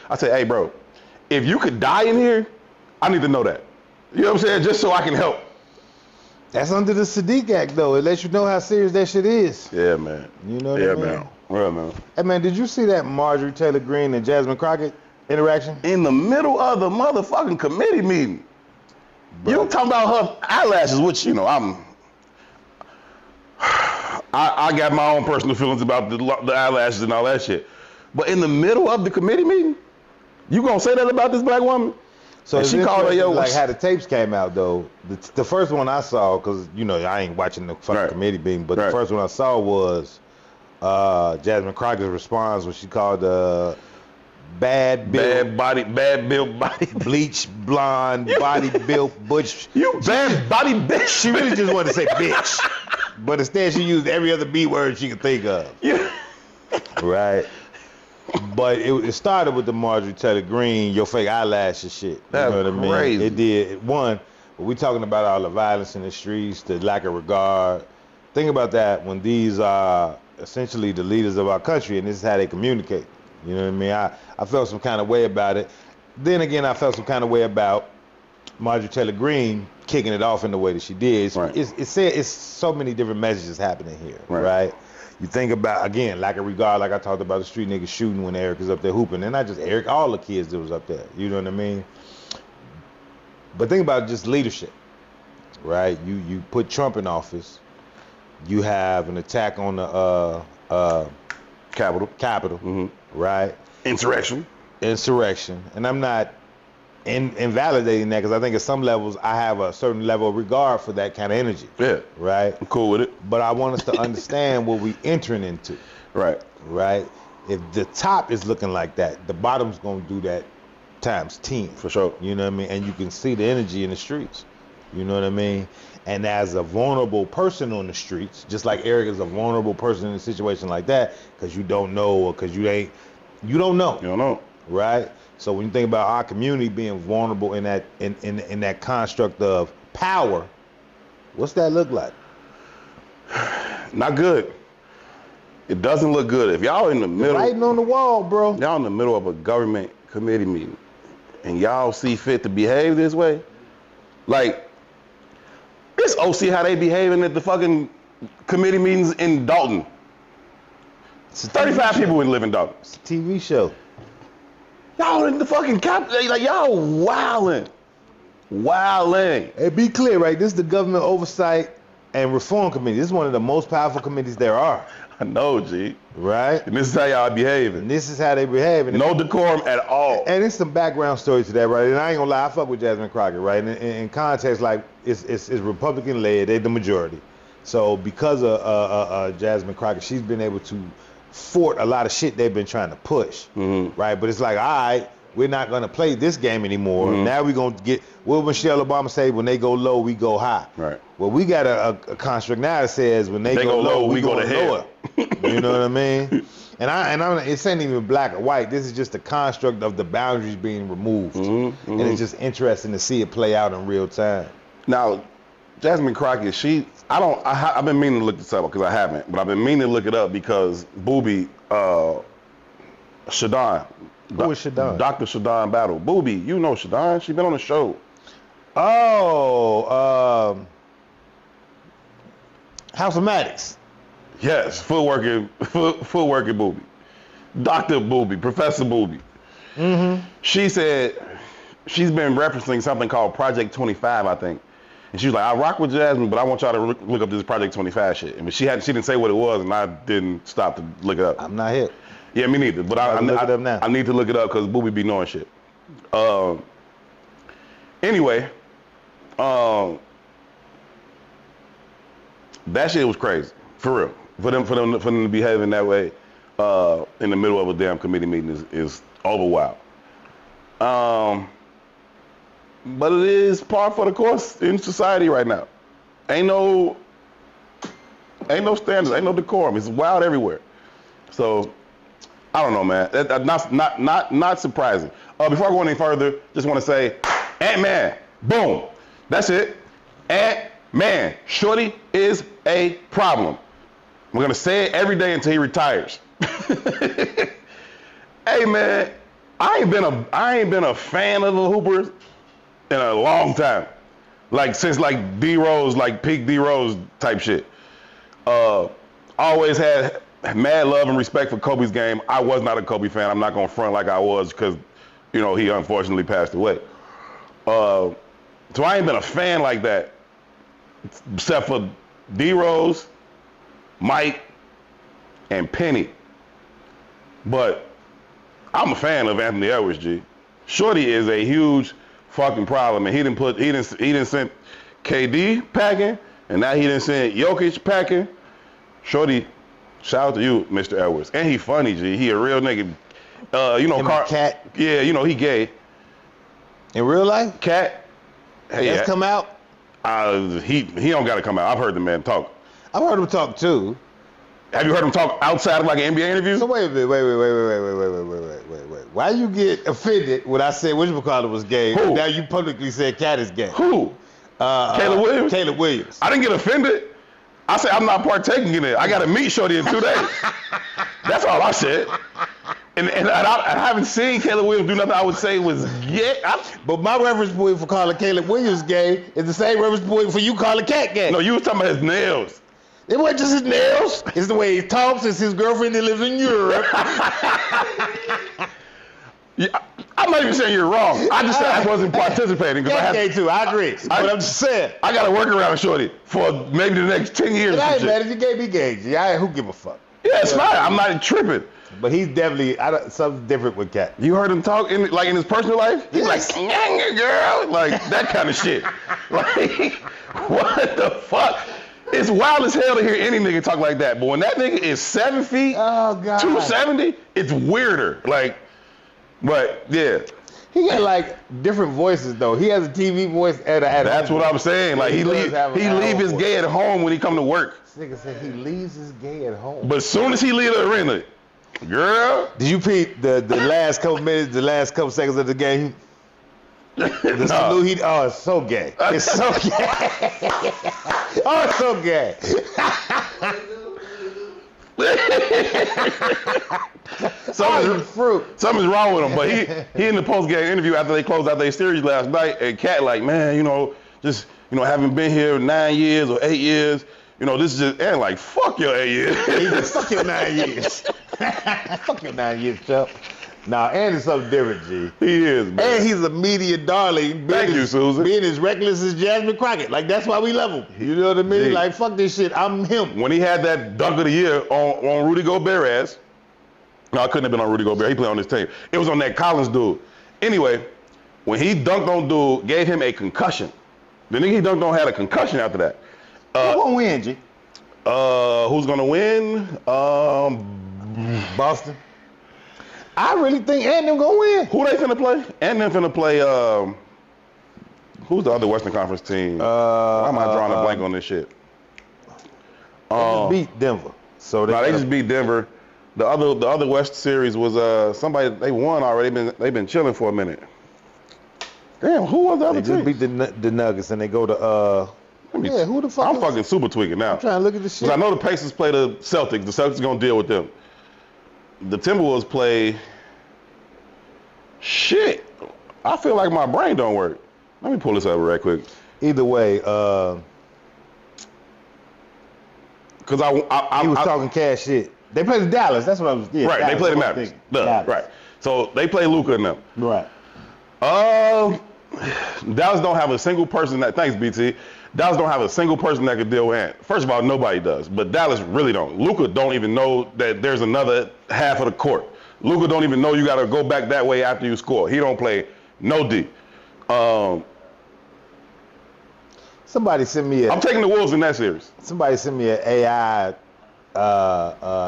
I said, hey, bro, if you could die in here, I need to know that. You know what I'm saying? Just so I can help. That's under the Sadiq Act, though. It lets you know how serious that shit is. Yeah, man. You know what I mean? Man. Well, man. Hey, man, did you see that Marjorie Taylor Greene and Jasmine Crockett interaction? In the middle of the motherfucking committee meeting. Bro. You talking about her eyelashes, which, I got my own personal feelings about the eyelashes and all that shit. But in the middle of the committee meeting, you gonna say that about this black woman? So she called her, yo, like how the tapes came out though. The first one I saw, cause I ain't watching the fucking committee meeting, but the first one I saw was Jasmine Crockett's response when she called bad built body, bleach blonde, body built butch. You bad body bitch. She really just wanted to say bitch, but instead she used every other B word she could think of. Yeah. Right. But it started with the Marjorie Taylor Greene, your fake eyelashes shit. That's what I mean? Crazy. It did. One, we talking about all the violence in the streets, the lack of regard. Think about that when these are essentially the leaders of our country, and this is how they communicate. You know what I mean? I felt some kind of way about it. Then again, I felt some kind of way about Marjorie Taylor Greene kicking it off in the way that she did. It's so many different messages happening here, right? You think about, again, lack of regard, like I talked about the street niggas shooting when Eric is up there hooping. And not just Eric, all the kids that was up there. You know what I mean? But think about just leadership, right? You put Trump in office. You have an attack on the Capitol, mm-hmm. right? Insurrection. insurrection, and I'm not invalidating that because I think at some levels I have a certain level of regard for that kind of energy. Yeah. Right? I'm cool with it. But I want us to understand what we entering into. Right. Right? If the top is looking like that, the bottom's going to do that times 10. For sure. You know what I mean? And you can see the energy in the streets. You know what I mean? And as a vulnerable person on the streets, just like Eric is a vulnerable person in a situation like that, because you don't know or because you don't know. You don't know. Right? So when you think about our community being vulnerable in that construct of power, what's that look like? Not good. It doesn't look good. If y'all in the middle, writing on the wall, bro. Y'all in the middle of a government committee meeting, and y'all see fit to behave this way, like it's OC how they behaving at the fucking committee meetings in Dalton. 35 people would live in Dalton. It's a TV show. Y'all in the fucking cap, like y'all wildin'. Hey, be clear, right? This is the Government Oversight and Reform Committee. This is one of the most powerful committees there are. I know, G. Right? And this is how y'all behaving. And this is how they behave. And no decorum at all. And it's some background story to that, right? And I ain't gonna lie, I fuck with Jasmine Crockett, right? And in context, like, it's Republican led, they're the majority. So because of Jasmine Crockett, she's been able to fort a lot of shit they've been trying to push, right? But it's like, all right, we're not gonna play this game anymore. Now we're gonna get, what Michelle Obama say, when they go low, we go high. Right. Well, we got a construct now that says when they go low, we go to lower. You know what I mean? And I'm, it ain't even black or white. This is just a construct of the boundaries being removed. And it's just interesting to see it play out in real time. Now, Jasmine Crockett, I've been meaning to look this up because I haven't, but I've been meaning to look it up because Booby, Shadon. Who is Shadon? Dr. Shadon Battle. Booby, you know Shadon. She been on the show. Oh, House of Maddox. Yes, footworking Booby. Dr. Booby, Professor Booby. She said she's been referencing something called Project 25, I think. And she was like, I rock with Jasmine, but I want y'all to look up this Project 25 shit. And she didn't say what it was, and I didn't stop to look it up. I'm not hip. Yeah, me neither. But I look it up now. I need to look it up because Booby be knowing shit. Anyway, that shit was crazy, for real. For them to be behaving that way in the middle of a damn committee meeting is over wild. But it is par for the course in society right now. Ain't no standards, ain't no decorum. It's wild everywhere. So I don't know, man. Not surprising. Before I go any further, just want to say, Ant-Man, boom. That's it. Ant-Man, shorty is a problem. We're gonna say it every day until he retires. Hey, man, I ain't been a fan of the Hoopers in a long time. Like since like D-Rose, like peak D-Rose type shit. Always had mad love and respect for Kobe's game. I was not a Kobe fan. I'm not gonna front like I was because, you know, he unfortunately passed away. So I ain't been a fan like that, except for D-Rose, Mike, and Penny. But I'm a fan of Anthony Edwards, G. Shorty is a huge fucking problem, and he didn't send KD packing, and now he didn't send Jokic packing. Shorty, shout out to you, Mr. Edwards. And he funny, G. He a real nigga. You know, Cat. Yeah, you know, he gay. In real life? Cat. Hey, That's come out? He don't gotta come out. I've heard the man talk. I've heard him talk too. Have you heard him talk outside of like an NBA interview? So wait a minute, wait. Why you get offended when I said whatchamacallit was gay? Who? Now you publicly said Cat is gay. Who? Caleb Williams? Caleb Williams. I didn't get offended. I said I'm not partaking in it. I gotta meet Shorty in 2 days. That's all I said. And I haven't seen Caleb Williams do nothing I would say was gay. But my reference point for calling Caleb Williams gay is the same reference point for you calling Cat gay. No, you was talking about his nails. It wasn't just his nails. It's the way he talks. It's his girlfriend that lives in Europe. Yeah, I'm not even saying you're wrong. I just said I wasn't participating. Cat gay too. I agree. But I'm just saying. I got to work around Shorty for maybe the next 10 years. I ain't mad if you gay, be gay. G. Who give a fuck? Yeah, it's fine. I'm not tripping. But he's definitely something different with Cat. You heard him talk in his personal life? He's Yes. like, "Nyang, girl," like that kind of shit. Like, what the fuck? It's wild as hell to hear any nigga talk like that. But when that nigga is 7 feet, Oh, God. 270, it's weirder. Like, but yeah. He got like different voices though. He has a TV voice and a That's what I'm saying. Like he leave his gay at home when he come to work. This nigga said he leaves his gay at home. But as soon as he leave the arena, girl. Did you peep the last couple minutes, the last couple seconds of the game? The salute, oh, it's so gay. It's so gay. Oh, it's so gay. Something's wrong with him. But he in the post-game interview after they closed out their series last night, and Cat like, man, just haven't been here 9 years or 8 years. This is just, and like, fuck your 8 years. He just, fuck your 9 years. Fuck your 9 years, Chuck. Nah, and it's something different, G. He is, man. And he's a media darling. Thank you, Susan. Being as reckless as Jasmine Crockett. Like, that's why we love him. You know what I mean? Gee. Like, fuck this shit. I'm him. When he had that dunk of the year on Rudy Gobert ass, no, I couldn't have been on Rudy Gobert. He played on this team. It was on that Collins dude. Anyway, when he dunked on dude, gave him a concussion. The nigga he dunked on had a concussion after that. Who gonna win, G? Who's gonna win? Boston. I really think Ant-Man gonna win. Who they finna play? Ant-Man finna play, who's the other Western Conference team? Why am I drawing a blank on this shit? They just beat Denver. So they just beat Denver. The other West series was somebody they won already. They've been chilling for a minute. Damn, who was the other team? They just beat the Nuggets and they go to who the fuck? I'm fucking super tweaking now. I'm trying to look at this shit. I know the Pacers play the Celtics. The Celtics gonna deal with them. The Timberwolves play. Shit, I feel like my brain don't work. Let me pull this up right quick. Either way, because he was talking cash shit. They played the Dallas. That's what I was. Yeah, right, Dallas, they play the Mavericks. Right. So they play Luka and them. Right. Dallas don't have a single person that. Thanks, BT. Dallas don't have a single person that could deal with Ant. First of all, nobody does, but Dallas really don't. Luka don't even know that there's another half of the court. Luka don't even know you got to go back that way after you score. He don't play no D. Somebody sent me I'm taking the Wolves in that series. Somebody sent me an AI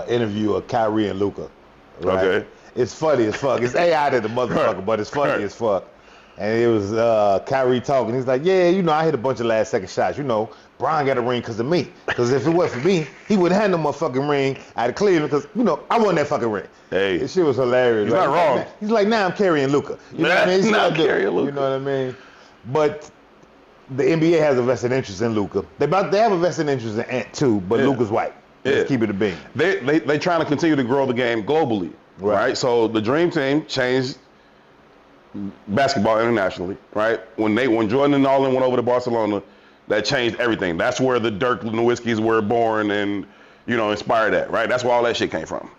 interview of Kyrie and Luka. Right? Okay. It's funny as fuck. It's AI to the motherfucker, but it's funny as fuck. And it was Kyrie talking. He's like, yeah, I hit a bunch of last second shots. Brian got a ring because of me. Because if it wasn't for me, he wouldn't have no motherfucking ring out of Cleveland because, I won that fucking ring. Hey. This shit was hilarious. He's not wrong. He's like, now I'm carrying Luka. You know what I mean? Now I'm carrying Luka. You know what I mean? But the NBA has a vested interest in Luka. They have a vested interest in Ant too, but Luka's white. Let's keep it a bean. They trying to continue to grow the game globally, right? So the Dream Team changed basketball internationally, right? When Jordan and Nolan went over to Barcelona, that changed everything. That's where the Dirk Nowitzkis were born and, inspired that, right? That's where all that shit came from.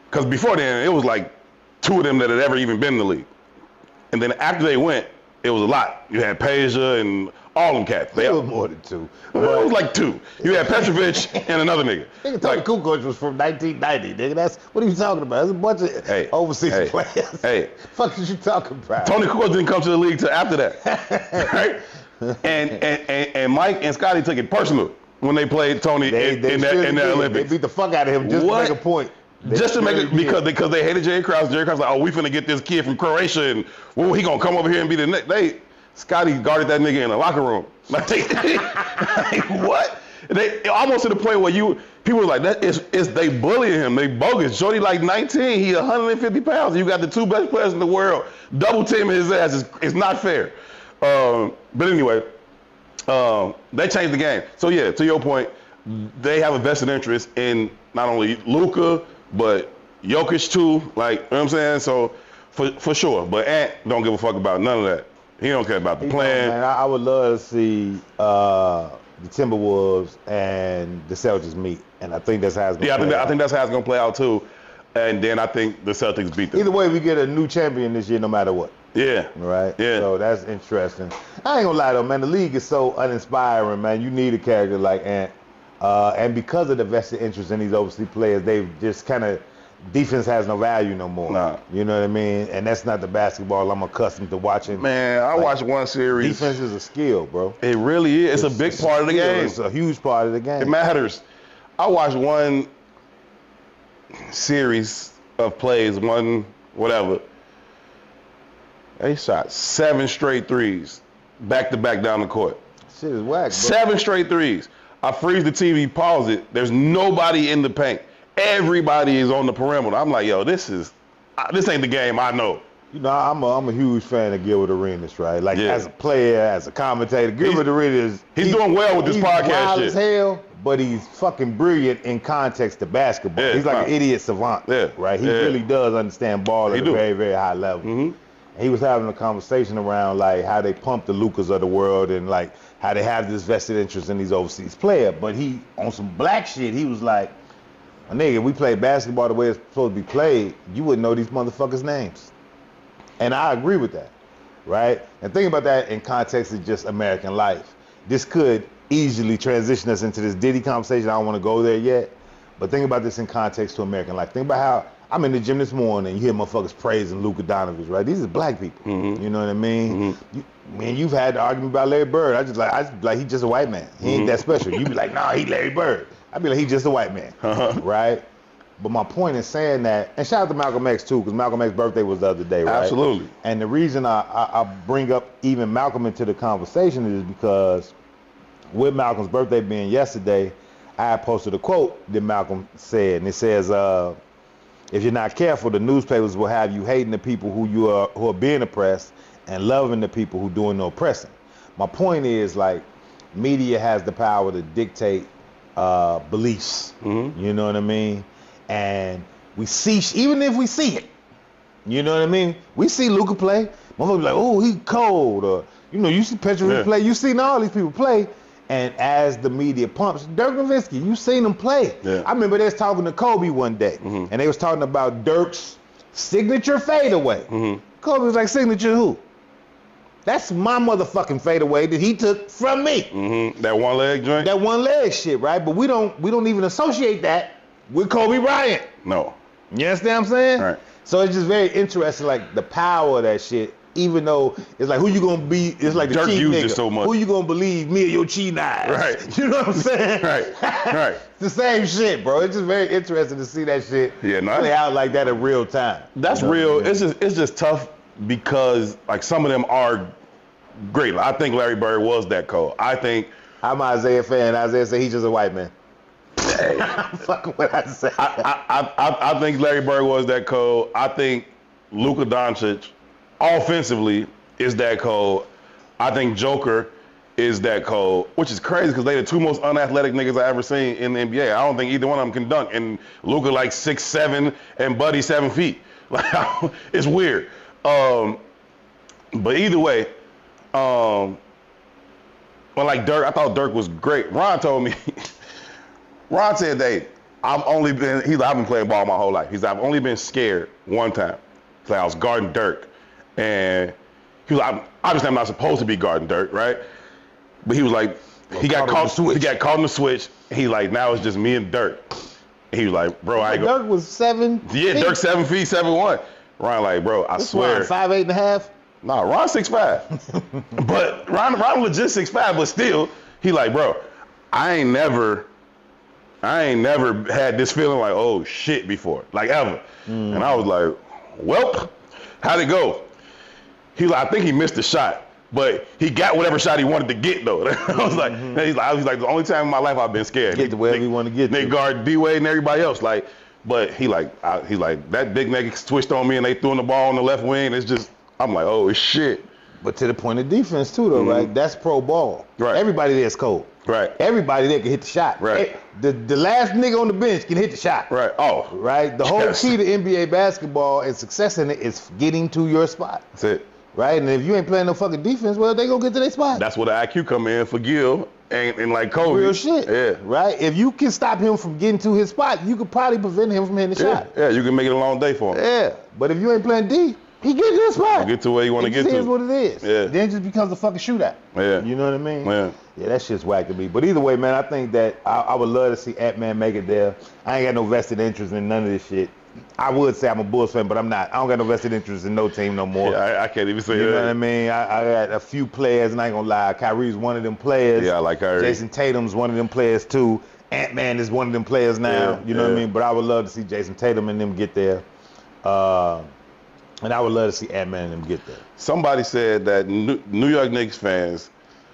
Because before then, it was like 2 of them that had ever even been in the league. And then after they went, it was a lot. You had Peja and all them cats. It was more than 2. It was like 2. You had Petrovic and another nigga. Nigga, Tony Kukoc was from 1990, nigga. What are you talking about? There's a bunch of overseas players. Hey. Fuck is you talking about? Tony Kukoc didn't come to the league till after that. Right? And Mike and Scotty took it personal when they played Tony in the Olympics. They beat the fuck out of him just to make a point. Because they hated Jerry Krause. Jerry Krause was like, oh, we finna get this kid from Croatia and he gonna come over here and be the next. Scotty guarded that nigga in the locker room. Like what? They almost to the point where people were like, they bullying him. They bogus. Shorty like 19, he 150 pounds. You got the 2 best players in the world double teaming his ass. It's not fair. But anyway, they changed the game. So yeah, to your point, they have a vested interest in not only Luka, but Jokic too. Like, you know what I'm saying? So for sure. But Ant don't give a fuck about none of that. He don't care about the plan. Man, I would love to see the Timberwolves and the Celtics meet, and I think that's how it's going to play out. I think that's how it's going to play out too. And then I think the Celtics beat them. Either way, we get a new champion this year, no matter what. Yeah. Right? Yeah. So that's interesting. I ain't going to lie, though, man. The league is so uninspiring, man. You need a character like Ant And because of the vested interest in these overseas players, they've just kind of, defense has no value no more. Nah. You know what I mean? And that's not the basketball I'm accustomed to watching. Man, I watched one series. Defense is a skill, bro. It really is. It's a big part of the game. It's a huge part of the game. It matters. I watched one series of plays, one whatever. They shot 7 straight threes, back to back down the court. Shit is whack, bro. 7 straight threes. I freeze the TV, pause it. There's nobody in the paint. Everybody is on the perimeter. I'm like, yo, this ain't the game I know. You know, I'm a huge fan of Gilbert Arenas, right? Like, as a player, as a commentator, Gilbert Arenas. He's doing well with this podcast wild shit. As hell, but he's fucking brilliant in context to basketball. Yeah, he's like an idiot savant, right? He really does understand ball at a very, very high level. Mm-hmm. He was having a conversation around like how they pump the Lucas of the world and like how they have this vested interest in these overseas players. But he, on some black shit, he was like, my nigga, we play basketball the way it's supposed to be played, you wouldn't know these motherfuckers' names. And I agree with that, right? And think about that in context of just American life. This could easily transition us into this Diddy conversation. I don't want to go there yet. But think about this in context to American life. Think about how I'm in the gym this morning and you hear motherfuckers praising Luka Doncic, right? These are black people. Mm-hmm. You know what I mean? Mm-hmm. You've had the argument about Larry Bird. I just like he's just a white man. He ain't that special. You be like, nah, he Larry Bird. I'd be like, he's just a white man, right? But my point is saying that, and shout out to Malcolm X too, because Malcolm X's birthday was the other day, right? Absolutely. And the reason I bring up even Malcolm into the conversation is because with Malcolm's birthday being yesterday, I posted a quote that Malcolm said, and it says, if you're not careful, the newspapers will have you hating the people who are being oppressed and loving the people who doing the oppressing. My point is, like, media has the power to dictate beliefs. You know what I mean? And we see, even if we see it, you know what I mean? We see Luka play, motherfuckers be like, oh, he cold, or, you know, you see Petrovic play, you seen all these people play, and as the media pumps, Dirk Nowitzki, you seen him play. I remember they was talking to Kobe one day, and they was talking about Dirk's signature fadeaway. Kobe was like, signature who? That's my motherfucking fadeaway that he took from me. That one leg joint? That one leg shit, right? But we don't even associate that with Kobe Bryant. No. You understand what I'm saying? Right. So it's just very interesting, like the power of that shit. Even though it's like, who you gonna be? It's like the Dirk cheat used nigga. it so much. Who you gonna believe, me or your cheating eyes? Right. You know what I'm saying? Right. It's the same shit, bro. It's just very interesting to see that shit play out like that in real time. That's real. It's just tough because like some of them are great. I think Larry Bird was that cold. I'm an Isaiah fan. Isaiah said he's just a white man. I'm fucking with Isaiah. I think Larry Bird was that cold. I think Luka Doncic offensively is that cold. I think Joker is that cold, which is crazy because they the two most unathletic niggas I ever seen in the NBA. I don't think either one of them can dunk. And Luka like 6'7" and Buddy 7 feet. Like, it's weird. But either way, well, like Dirk, I thought Dirk was great. Ron told me, Ron said that I've been playing ball my whole life. I've only been scared one time. It's like I was guarding Dirk. And he was like, obviously I'm not supposed to be guarding Dirk, right? But he was like, he got caught in the switch. He like, now it's just me and Dirk. And he was like, bro, I ain't go. Dirk was 7 feet? Yeah, Dirk 7 feet, 7'1". Ron like, bro, I swear. Ron 5'8.5"? Nah, Ron 6'5". But Ron legit 6'5", but still, he like, bro, I ain't never had this feeling like, oh shit, before, like ever. And I was like, welp, how'd it go? He was like, I think he missed the shot, but he got whatever shot he wanted to get though. I was like, he's like, the only time in my life I've been scared. Get to wherever you want to get to. They guard D-Wade and everybody else, like, but he like that big nigga switched on me and they threw in the ball on the left wing. It's just, I'm like, oh shit. But to the point of defense too though, right? That's pro ball. Right. Everybody there's cold. Right. Everybody there can hit the shot. Right. The last nigga on the bench can hit the shot. Right. Oh. Right? The whole key to NBA basketball and success in it is getting to your spot. That's it. Right? And if you ain't playing no fucking defense, well, they gonna get to their spot. That's where the IQ come in for Gil and like Kobe. Real shit. Yeah. Right? If you can stop him from getting to his spot, you could probably prevent him from hitting the shot. Yeah, you can make it a long day for him. Yeah. But if you ain't playing D, he get to the spot. Get to where you want to get to. It is what it is. Yeah. Then it just becomes a fucking shootout. Yeah. You know what I mean? Yeah. Yeah, that shit's whack to me. But either way, man, I think that I would love to see Ant-Man make it there. I ain't got no vested interest in none of this shit. I would say I'm a Bulls fan, but I'm not. I don't got no vested interest in no team no more. Yeah, I can't even say that. You know what I mean? I got a few players, and I ain't gonna lie. Kyrie's one of them players. Yeah, I like Kyrie. Jason Tatum's one of them players too. Ant-Man is one of them players now. Yeah, you know what I mean? But I would love to see Jason Tatum and them get there. And I would love to see Ant-Man and them get there. Somebody said that New York Knicks fans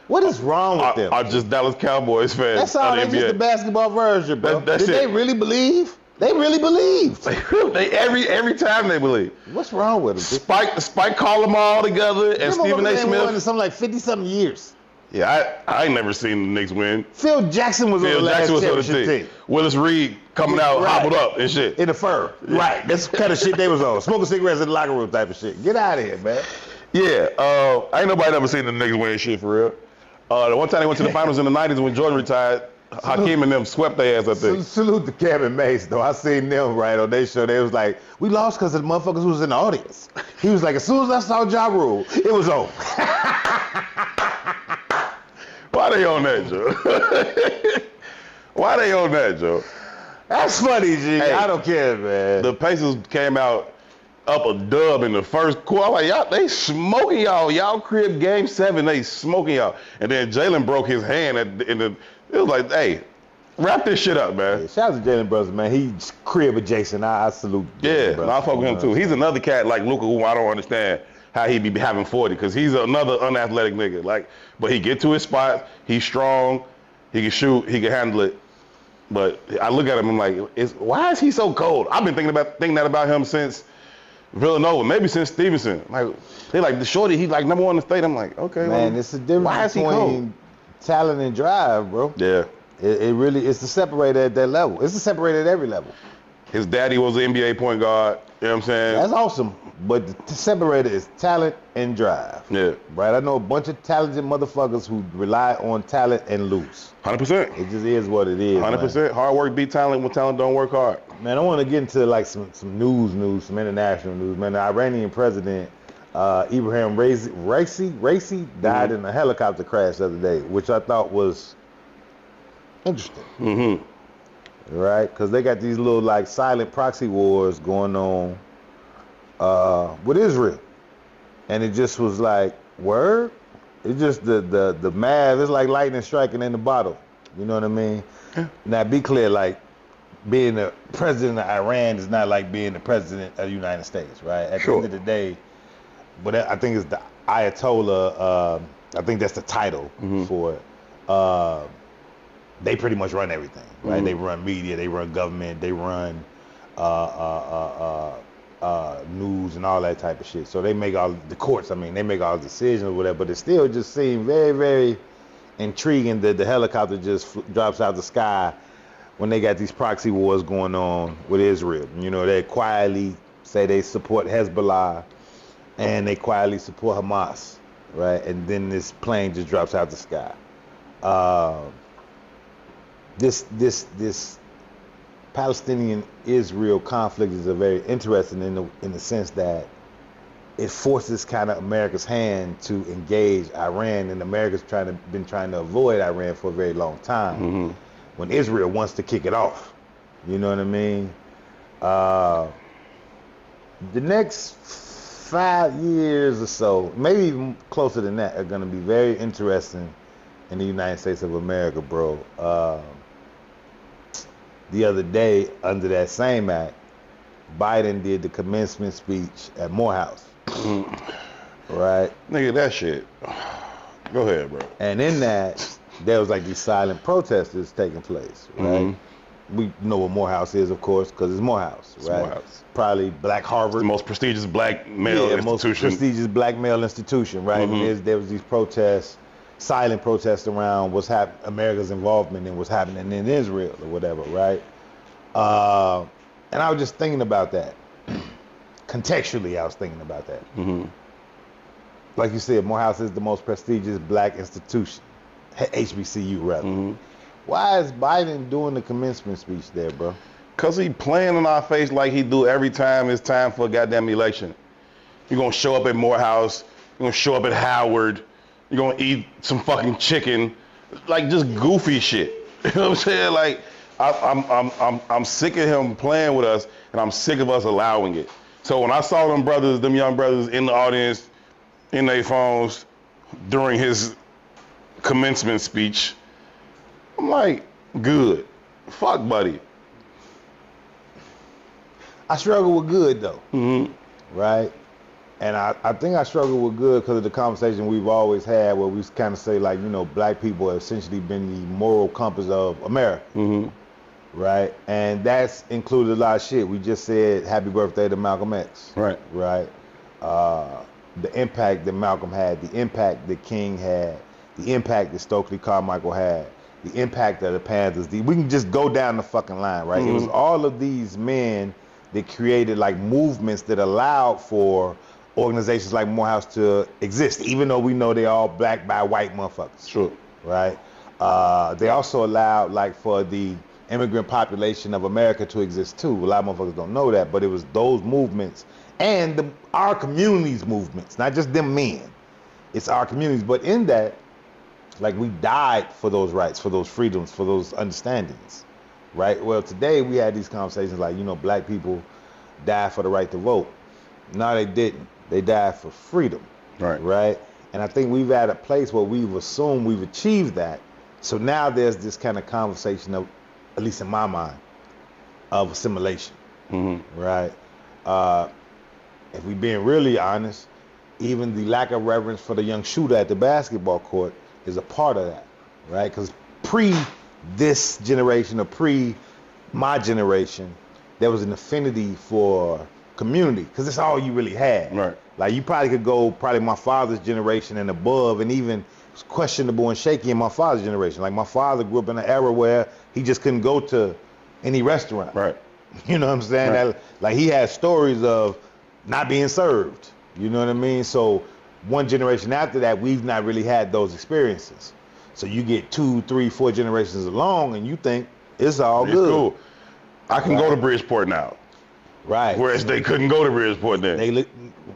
What is wrong with them? are just Dallas Cowboys fans. That's all. That's just the basketball version, bro. That's Did it. they really believe? They really believed. They every time they believe. What's wrong with them? Spike called them all together, and Stephen A. Smith. In something like 50-something years. Yeah, I ain't never seen the Knicks win. Phil Jackson was on the last championship team. Willis Reed coming out hobbled up and shit. In the fur. Yeah. Right. That's the kind of shit they was on. Smoking cigarettes in the locker room type of shit. Get out of here, man. Yeah. Ain't nobody ever seen the Knicks win shit for real. The one time they went to the finals in the 90s when Jordan retired, Hakeem and them swept their ass, I think. Salute to Kevin Mace, though. I seen them right on their show. They was like, we lost because of the motherfuckers who was in the audience. He was like, as soon as I saw Ja Rule, it was over. Why they on that, Joe? Why they on that, Joe? That's funny, G. Hey, I don't care, man. The Pacers came out up a dub in the first quarter. I'm like, y'all, they smoking y'all. Y'all crib game 7, they smoking y'all. And then Jalen broke his hand it was like, hey, wrap this shit up, man. Yeah, shout out to Jalen Brothers, man. He's crib adjacent. I salute Jalen and I fuck with him too. He's another cat like Luka who I don't understand how he be having 40, because he's another unathletic nigga. Like, but he get to his spot. He's strong. He can shoot. He can handle it. But I look at him, I'm like, why is he so cold? I've been thinking that about him since Villanova, maybe since Stevenson. Like, they like the shorty, he's like number 1 in the state. I'm like, okay, man, it's the difference between talent and drive, bro. Yeah. It really, it's the separator at that level. It's the separator at every level. His daddy was an NBA point guard. You know what I'm saying? That's awesome. But the separator is talent and drive. Yeah. Right? I know a bunch of talented motherfuckers who rely on talent and lose. 100%. It just is what it is. 100%. Man. Hard work beat talent when talent don't work hard. Man, I want to get into like some news, some international news. Man, the Iranian president, Ibrahim Raisi died in a helicopter crash the other day, which I thought was interesting. Mm-hmm. Right? Because they got these little like silent proxy wars going on with Israel. And it just was like, word? It's just the math, it's like lightning striking in the bottle. You know what I mean? Yeah. Now be clear, like being the president of Iran is not like being the president of the United States, right? At the end of the day, but I think it's the Ayatollah, I think that's the title for it. They pretty much run everything, right? They run media, they run government, they run news and all that type of shit. So they make all the courts, they make all the decisions or whatever, but it still just seemed very, very intriguing that the helicopter just drops out the sky when they got these proxy wars going on with Israel. You know, they quietly say they support Hezbollah and they quietly support Hamas, right? And then this plane just drops out the sky. This Palestinian-Israel conflict is a very interesting in the sense that it forces kind of America's hand to engage Iran, and America's been trying to avoid Iran for a very long time. When Israel wants to kick it off, you know what I mean? The next 5 years or so, maybe even closer than that, are going to be very interesting in the United States of America, bro. The other day, under that same act, Biden did the commencement speech at Morehouse. Right? Nigga, that shit. Go ahead, bro. And in that, there was like these silent protesters taking place, right? We know what Morehouse is, of course, because it's Morehouse, right? Morehouse. Probably Black Harvard. The most prestigious black male institution. Most prestigious black male institution, right? There was these protests, silent protests around what's America's involvement in what's happening in Israel or whatever, right? And I was just thinking about that. Contextually, I was thinking about that. Like you said, Morehouse is the most prestigious black institution, HBCU rather. Why is Biden doing the commencement speech there, bro? Because he playing in our face like he do every time it's time for a goddamn election. You're gonna show up at Morehouse. You're gonna show up at Howard. You're gonna eat some fucking chicken, like just goofy shit. You know what I'm saying? Like, I'm sick of him playing with us, and I'm sick of us allowing it. So when I saw them young brothers in the audience, in their phones, during his commencement speech, I'm like, good. Fuck, buddy. I struggle with good though, right? And I think I struggle with good because of the conversation we've always had where we kind of say like, you know, black people have essentially been the moral compass of America, right? And that's included a lot of shit. We just said happy birthday to Malcolm X, right? The impact that Malcolm had, the impact that King had, the impact that Stokely Carmichael had, the impact of the Panthers. We can just go down the fucking line, right? It was all of these men that created like movements that allowed for organizations like Morehouse to exist, even though we know they're all black by white motherfuckers. Sure. Right? They also allowed like for the immigrant population of America to exist too. A lot of motherfuckers don't know that, but it was those movements and our communities movements, not just them men. It's our communities, but in that, like we died for those rights, for those freedoms, for those understandings, right? Well, today we had these conversations like, you know, black people died for the right to vote. No, they didn't. They died for freedom, right? And I think we've at a place where we've assumed we've achieved that. So now there's this kind of conversation of, at least in my mind, of assimilation, right? If we're being really honest, even the lack of reverence for the young shooter at the basketball court is a part of that, right? Because pre this generation or pre my generation, there was an affinity for community because it's all you really had. Right. Like you probably could go my father's generation and above, and even it's questionable and shaky in my father's generation. Like my father grew up in an era where he just couldn't go to any restaurant. Right. You know what I'm saying? Right. That, like he had stories of not being served. You know what I mean? So one generation after that, we've not really had those experiences. So you get 2, 3, 4 generations along, and you think it's all good. Cool. I can go to Bridgeport now. Right. Whereas they couldn't go to Bridgeport then.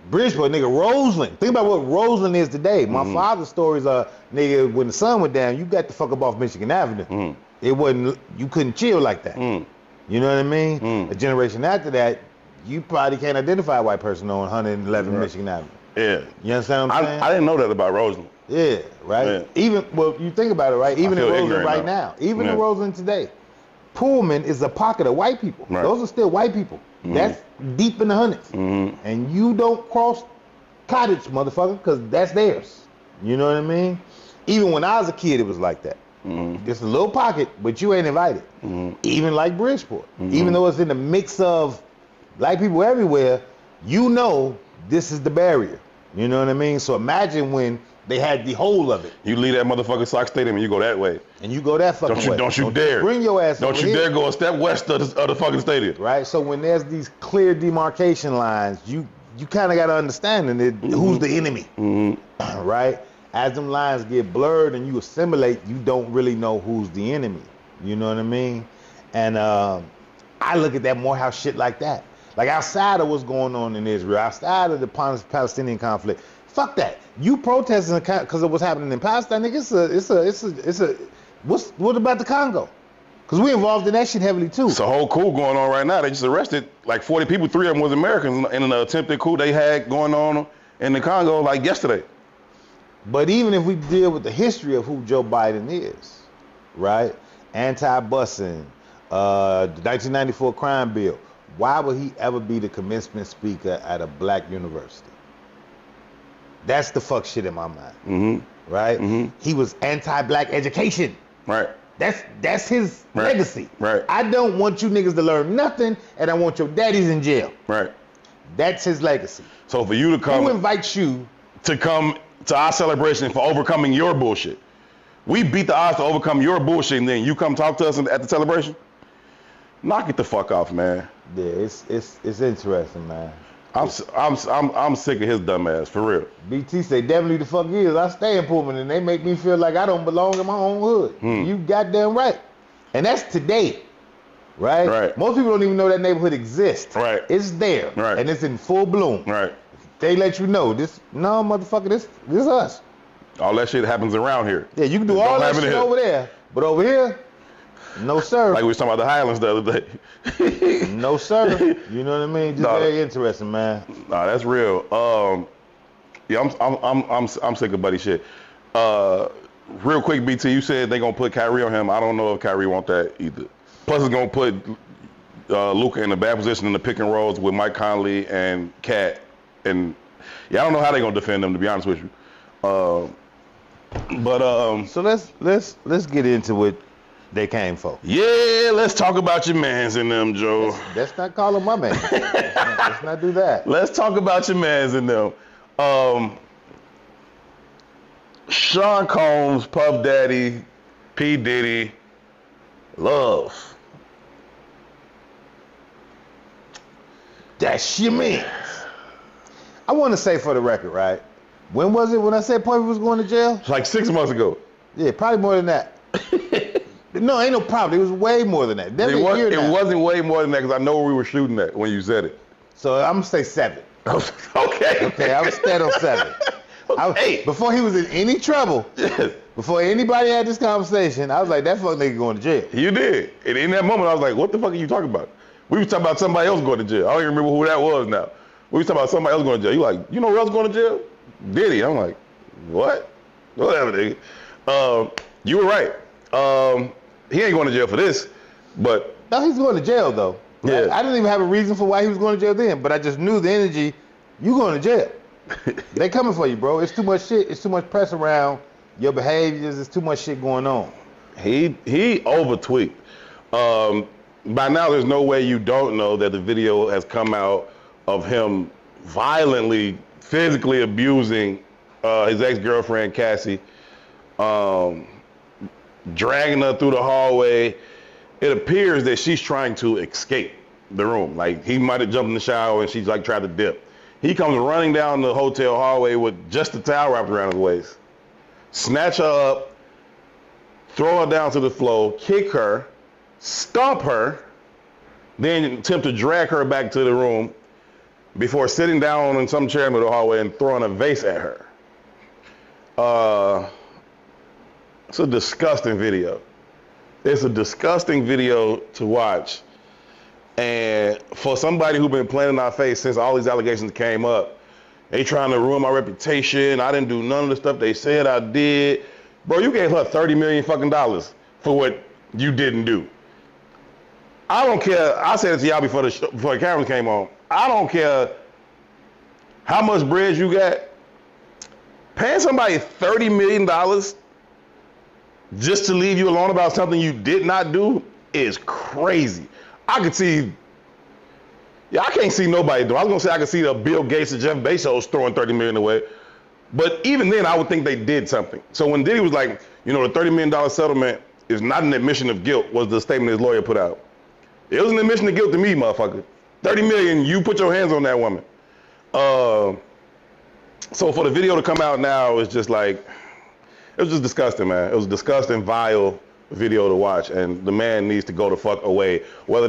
Bridgeport, nigga, Roseland. Think about what Roseland is today. My father's stories are, nigga, when the sun went down, you got the fuck up off Michigan Avenue. It wasn't, you couldn't chill like that. You know what I mean? A generation after that, you probably can't identify a white person on 111 Michigan Avenue. Yeah. You understand what I'm saying? I didn't know that about Roseland. Yeah, right? Yeah. Even, well, you think about it, right? Even in Roseland right now. Even in Roseland today. Pullman is a pocket of white people. Right. Those are still white people. That's deep in the hundreds. And you don't cross Cottage, motherfucker, because that's theirs. You know what I mean? Even when I was a kid, it was like that. Just a little pocket, but you ain't invited. Even like Bridgeport. Even though it's in the mix of black people everywhere, you know this is the barrier. You know what I mean? So imagine when they had the whole of it. You leave that motherfucking Sox Stadium and you go that way. And you go that fucking way. Don't you dare. Bring your ass Don't you dare go a step west of the fucking stadium. Right? So when there's these clear demarcation lines, you kind of got to understand who's the enemy. Right? As them lines get blurred and you assimilate, you don't really know who's the enemy. You know what I mean? And I look at that Morehouse shit like that. Like outside of what's going on in Israel, outside of the Palestinian conflict, fuck that. You protesting because of what's happening in Palestine, nigga, what about the Congo? Because we involved in that shit heavily too. It's a whole coup going on right now. They just arrested like 40 people, 3 of them was Americans in an attempted coup they had going on in the Congo like yesterday. But even if we deal with the history of who Joe Biden is, right? Anti-busing, the 1994 crime bill, why would he ever be the commencement speaker at a black university? That's the fuck shit in my mind, right? He was anti-black education. Right. That's his legacy. Right. I don't want you niggas to learn nothing, and I want your daddies in jail. Right. That's his legacy. So for you to come, who invites you to come to our celebration for overcoming your bullshit? We beat the odds to overcome your bullshit, and then you come talk to us at the celebration? Knock it the fuck off, man. Yeah, it's interesting, man. I'm sick of his dumb ass, for real. BT say, definitely the fuck is. I stay in Pullman and they make me feel like I don't belong in my own hood. You goddamn right. And that's today, right? Right. Most people don't even know that neighborhood exists. Right. It's there. Right. And it's in full bloom. Right. they let you know this. No, motherfucker, this us. All that shit happens around here. Yeah, you can do all that shit over there, but over here, no sir. Like we was talking about the Highlands the other day. No sir. You know what I mean? Just very interesting, man. Nah, that's real. Yeah, I'm sick of Buddy shit. Real quick, BT, you said they gonna put Kyrie on him. I don't know if Kyrie want that either. Plus, it's gonna put Luka in a bad position in the pick and rolls with Mike Conley and Cat. And yeah, I don't know how they gonna defend them, to be honest with you. So let's get into what they came for. Yeah, let's talk about your mans in them, Joe. Let's not call them my man. Let's not do that. Let's talk about your mans in them. Sean Combs, Puff Daddy, P. Diddy, Love. That's your man. I want to say for the record, right? When was it when I said Puffy was going to jail? It's like 6 months ago. Yeah, probably more than that. No, ain't no problem. It was way more than that. It wasn't way more than that because I know where we were shooting at when you said it. So I'm going to say 7. Okay, I was steady on 7. Hey. Before he was in any trouble, before anybody had this conversation, I was like, that fuck nigga going to jail. You did. And in that moment, I was like, what the fuck are you talking about? We was talking about somebody else going to jail. I don't even remember who that was now. We was talking about somebody else going to jail. You like, you know who else going to jail? Diddy. I'm like, what? Whatever, nigga. You were right. He ain't going to jail for this, but... No, he's going to jail, though. Yeah. I didn't even have a reason for why he was going to jail then, but I just knew the energy, you going to jail. They coming for you, bro. It's too much shit. It's too much press around your behaviors. There's too much shit going on. He over-tweaked. By now, there's no way you don't know that the video has come out of him violently, physically abusing his ex-girlfriend, Cassie, dragging her through the hallway. It appears that she's trying to escape the room. Like, he might have jumped in the shower and she's like tried to dip. He comes running down the hotel hallway with just a towel wrapped around his waist, snatch her up, throw her down to the floor, kick her, stomp her, then attempt to drag her back to the room before sitting down in some chair in the hallway and throwing a vase at her. It's a disgusting video. It's a disgusting video to watch. And for somebody who's been playing in our face since all these allegations came up, they trying to ruin my reputation. I didn't do none of the stuff they said I did. Bro, you gave her $30 million fucking dollars for what you didn't do. I don't care. I said it to y'all before the cameras came on. I don't care how much bread you got. Paying somebody $30 million just to leave you alone about something you did not do is crazy. I could see, I can't see nobody do. I was gonna say I could see the Bill Gates and Jeff Bezos throwing $30 million away. But even then, I would think they did something. So when Diddy was like, you know, the $30 million settlement is not an admission of guilt, was the statement his lawyer put out. It was an admission of guilt to me, motherfucker. 30 million, you put your hands on that woman. So for the video to come out now, it's just like, it was just disgusting, man. It was a disgusting, vile video to watch, and the man needs to go the fuck away. Whether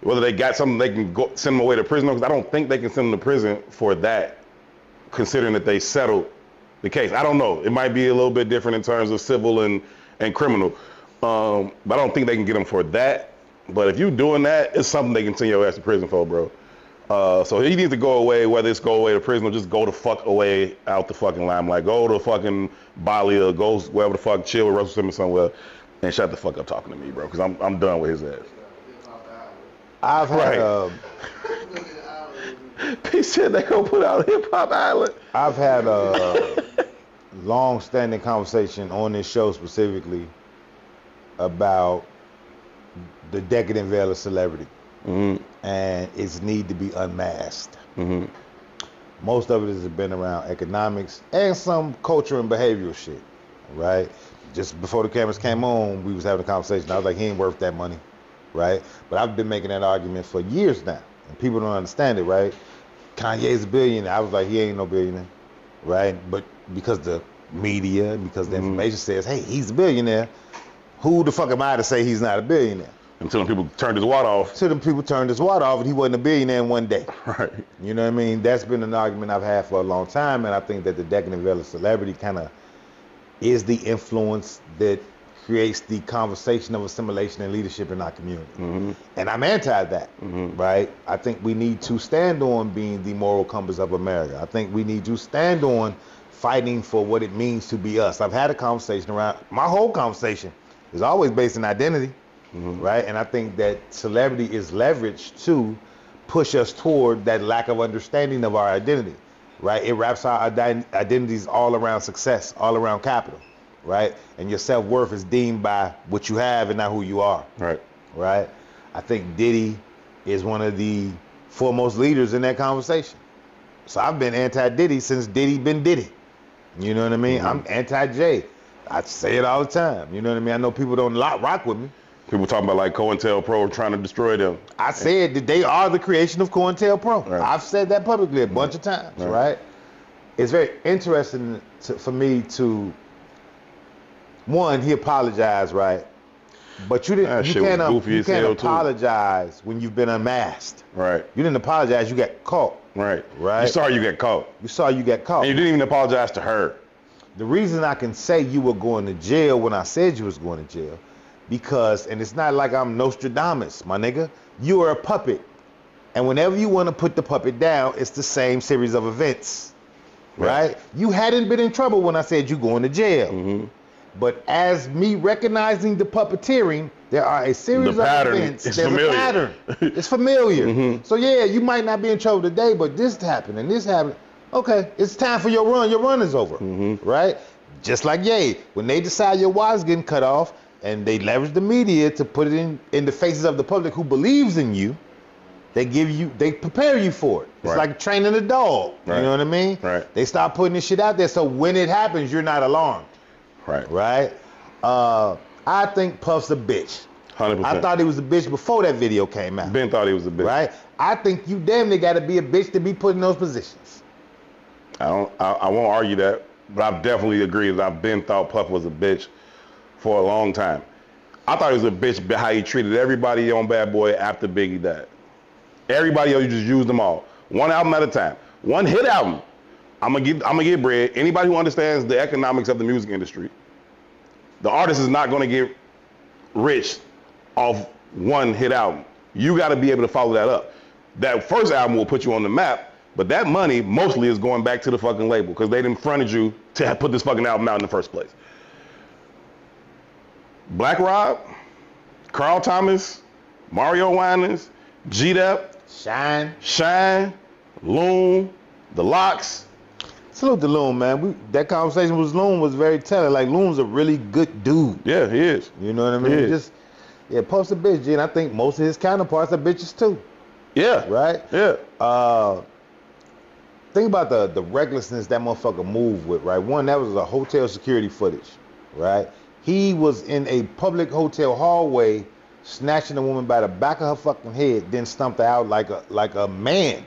they got something they can go send him away to prison, because I don't think they can send him to prison for that, considering that they settled the case. I don't know. It might be a little bit different in terms of civil and criminal, but I don't think they can get him for that. But if you're doing that, it's something they can send your ass to prison for, bro. So he needs to go away, whether it's go away to prison or just go the fuck away out the fucking limelight. Go to fucking Bali or go wherever the fuck, chill with Russell Simmons somewhere, and shut the fuck up talking to me, bro, because I'm done with his ass. I've had He said they gonna put out Hip Hop Island. I've had a long-standing conversation on this show specifically about the decadent veil of celebrity, and its need to be unmasked. Most of it has been around economics and some culture and behavioral shit, right? Just before the cameras came on, we was having a conversation. I was like, he ain't worth that money, right? But I've been making that argument for years now, and people don't understand it, right? Kanye's a billionaire. I was like, he ain't no billionaire, right? But because the media, because the information says, hey, he's a billionaire, who the fuck am I to say he's not a billionaire? Until them people turned his water off. Until them people turned his water off and he wasn't a billionaire in one day. Right. You know what I mean? That's been an argument I've had for a long time, and I think that the decadent veil of celebrity kind of is the influence that creates the conversation of assimilation and leadership in our community. And I'm anti that, right? I think we need to stand on being the moral compass of America. I think we need to stand on fighting for what it means to be us. I've had a conversation around, my whole conversation is always based in identity, right? And I think that celebrity is leveraged to push us toward that lack of understanding of our identity, right? It wraps our identities all around success, all around capital, right? And your self-worth is deemed by what you have and not who you are, right? I think Diddy is one of the foremost leaders in that conversation. So I've been anti-Diddy since Diddy been Diddy. You know what I mean? I'm anti-Jay. I say it all the time. You know what I mean? I know people don't rock with me. People talking about like COINTELPRO trying to destroy them. I said that they are the creation of COINTELPRO. Right. I've said that publicly a bunch of times, right? It's very interesting for me to, one, he apologized, right? But you didn't. You can't apologize when you've been unmasked. Right. You didn't apologize. You got caught. Right. Right. You saw you get caught. You saw you get caught. And you didn't even apologize to her. The reason I can say you were going to jail when I said you was going to jail, because, and it's not like I'm Nostradamus, my nigga. You are a puppet, and whenever you want to put the puppet down, it's the same series of events, right? You hadn't been in trouble when I said you going to jail. But as me recognizing the puppeteering, there are a series of events. There's a pattern. It's familiar. So yeah, you might not be in trouble today, but this happened and this happened. Okay, it's time for your run. Your run is over, right? Just like Ye, when they decide your wire's getting cut off and they leverage the media to put it in the faces of the public who believes in you, they prepare you for it. It's like training a dog. You know what I mean? They start putting this shit out there, so when it happens, you're not alarmed. Right? I think Puff's a bitch. 100%. I thought he was a bitch before that video came out. Ben thought he was a bitch. Right? I think you damn near got to be a bitch to be put in those positions. I won't argue that, but I definitely agree that I've been thought Puff was a bitch for a long time. I thought he was a bitch by how he treated everybody on Bad Boy after Biggie died. Everybody else, you just used them all. One album at a time. One hit album. I'm gonna get bread. Anybody who understands the economics of the music industry, the artist is not gonna get rich off one hit album. You gotta be able to follow that up. That first album will put you on the map, but that money mostly is going back to the fucking label because they didn't fronted you to put this fucking album out in the first place. Black Rob, Carl Thomas, Mario Winans, G-Dep, Shine, Loon, The Locks. Salute to Loon, man. That conversation with Loon was very telling. Like, Loon's a really good dude. Yeah, he is. You know what I mean? Puff's a bitch, G, and I think most of his counterparts are bitches too. Yeah. Right? Yeah. Think about the recklessness that motherfucker moved with, right? One, that was a hotel security footage, right? He was in a public hotel hallway snatching a woman by the back of her fucking head, then stumped her out like a man.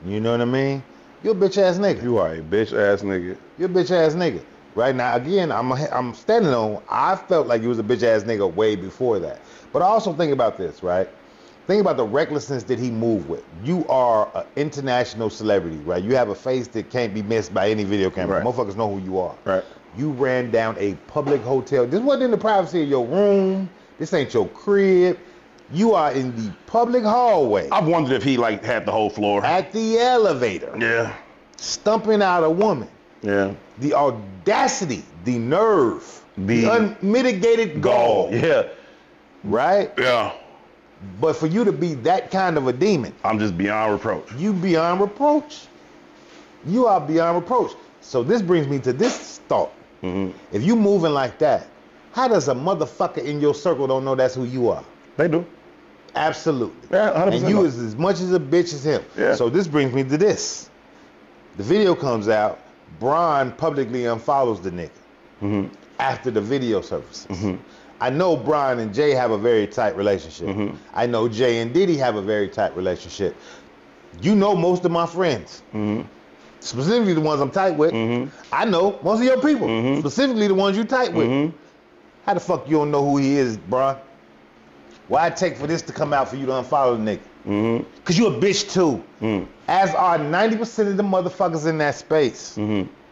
You know what I mean? You're a bitch ass nigga. You are a bitch ass nigga. You're a bitch ass nigga. Right now, again, I'm standing on, I felt like you was a bitch ass nigga way before that. But I also think about this, right? Think about the recklessness that he moved with. You are an international celebrity, right? You have a face that can't be missed by any video camera. Motherfuckers know who you are. Right. You ran down a public hotel. This wasn't in the privacy of your room. This ain't your crib. You are in the public hallway. I've wondered if he had the whole floor. At the elevator. Yeah. Stumping out a woman. Yeah. The audacity, the nerve, the unmitigated gall. Yeah. Right? Yeah. But for you to be that kind of a demon. I'm just beyond reproach. You beyond reproach. You are beyond reproach. So this brings me to this thought. If you moving like that, how does a motherfucker in your circle don't know that's who you are? They do. Absolutely. Yeah, 100%. And you is as much as a bitch as him. Yeah. So this brings me to this. The video comes out. Bron publicly unfollows the nigga after the video surfaces. I know Bron and Jay have a very tight relationship. I know Jay and Diddy have a very tight relationship. You know most of my friends. Specifically the ones I'm tight with. I know most of your people. Specifically the ones you tight with. How the fuck you don't know who he is, Bron? Why it take for this to come out for you to unfollow the nigga? Cause you a bitch too. As are 90% of the motherfuckers in that space.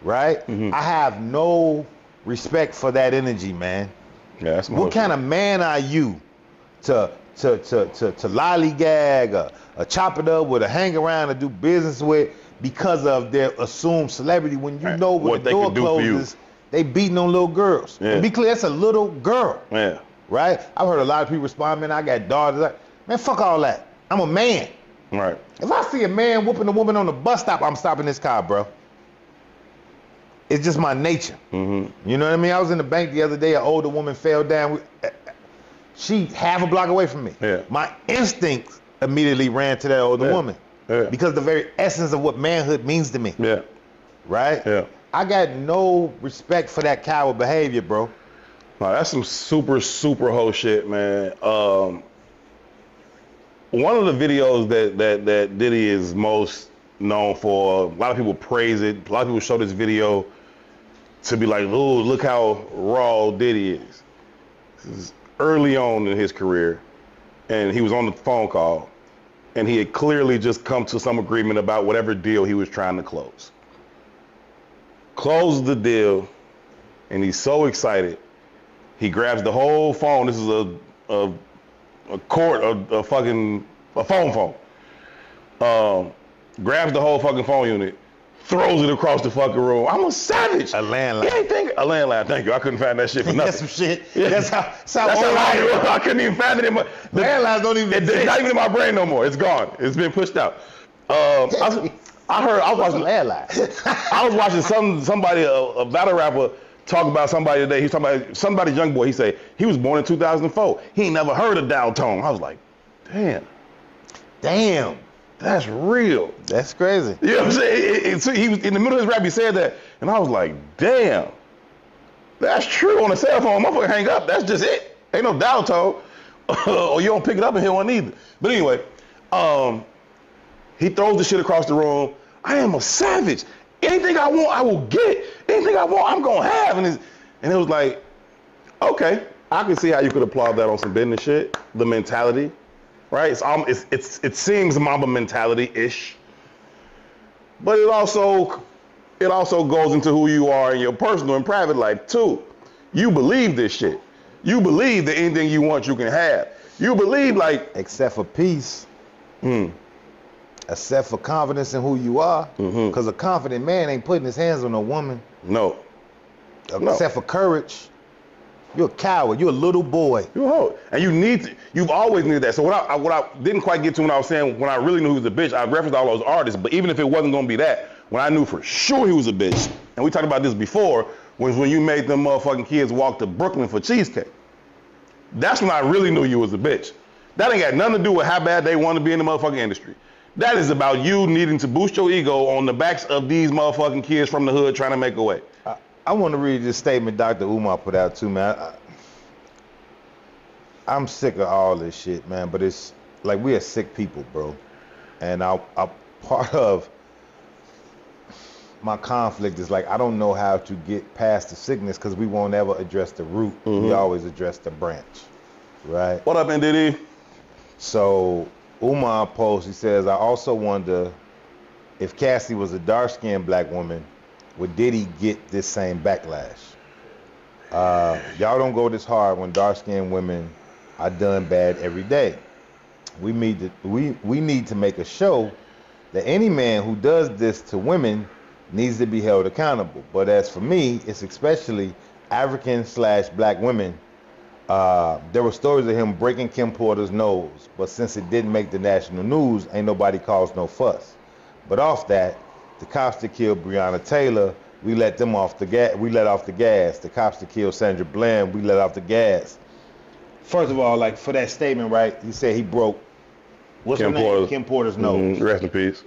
Right? I have no respect for that energy, man. Yeah, that's my What kind of man are you to lollygag or chop it up with, or hang around and do business with because of their assumed celebrity when you know when the door closes, they beating on little girls. Yeah. And be clear, that's a little girl. Yeah. Right? I've heard a lot of people respond, man, I got daughters. Man, fuck all that. I'm a man. Right. If I see a man whooping a woman on the bus stop, I'm stopping this car, bro. It's just my nature. You know what I mean? I was in the bank the other day, an older woman fell down. She half a block away from me. Yeah. My instincts immediately ran to that older woman. Yeah. Because the very essence of what manhood means to me. Yeah. Right? Yeah. I got no respect for that coward behavior, bro. No, that's some super, super hoe shit, man. One of the videos that Diddy is most known for, a lot of people praise it. A lot of people show this video to be like, ooh, look how raw Diddy is. This is early on in his career, and he was on the phone call, and he had clearly just come to some agreement about whatever deal he was trying to close. Closed the deal, and he's so excited. He grabs the whole phone. This is a phone. Grabs the whole fucking phone unit, throws it across the fucking room. I'm a savage. A landline. A landline. Thank you. I couldn't find that shit for nothing. That's some shit. Yeah. That's how I couldn't even find it in my. Landlines don't even It's not even in my brain no more. It's gone. It's been pushed out. I was watching somebody, a battle rapper, talk about somebody today. He's talking about somebody's young boy. He said he was born in 2004. He ain't never heard of dial tone. I was like, damn, that's real. That's crazy. You know what I'm saying? He was in the middle of his rap. He said that, and I was like, damn, that's true. On a cell phone, motherfucker, hang up. That's just it. Ain't no dial tone, or you don't pick it up and hear one either. But anyway, he throws the shit across the room. I am a savage. Anything I want, I will get. Anything I want, I'm gonna have. And it was like, okay, I can see how you could applaud that on some business shit. The mentality, right? It seems Mamba mentality-ish, but it also goes into who you are in your personal and private life too. You believe this shit. You believe that anything you want, you can have. You believe like, except for peace. Except for confidence in who you are. Because a confident man ain't putting his hands on a woman. No. Except for courage. You're a coward. You're a little boy. You're a hoe. And you've always needed that. So what I didn't quite get to when I was saying, when I really knew he was a bitch, I referenced all those artists, but even if it wasn't gonna be that, when I knew for sure he was a bitch, and we talked about this before, was when you made them motherfucking kids walk to Brooklyn for cheesecake. That's when I really knew you was a bitch. That ain't got nothing to do with how bad they want to be in the motherfucking industry. That is about you needing to boost your ego on the backs of these motherfucking kids from the hood trying to make a way. I want to read this statement Dr. Umar put out too, man. I'm sick of all this shit, man, but it's like we are sick people, bro. And I part of my conflict is like I don't know how to get past the sickness because we won't ever address the root. We always address the branch, right? What up, NDD? So Umar posts, he says, I also wonder if Cassie was a dark-skinned black woman, would Diddy get this same backlash? Y'all don't go this hard when dark-skinned women are done bad every day. We need to make a show that any man who does this to women needs to be held accountable. But as for me, it's especially African/black women. There were stories of him breaking Kim Porter's nose, but since it didn't make the national news, ain't nobody caused no fuss. But off that, the cops that killed Breonna Taylor, we let off the gas. The cops that killed Sandra Bland, we let off the gas. First of all, like for that statement, right? He said he broke Kim Porter's nose. Rest in peace.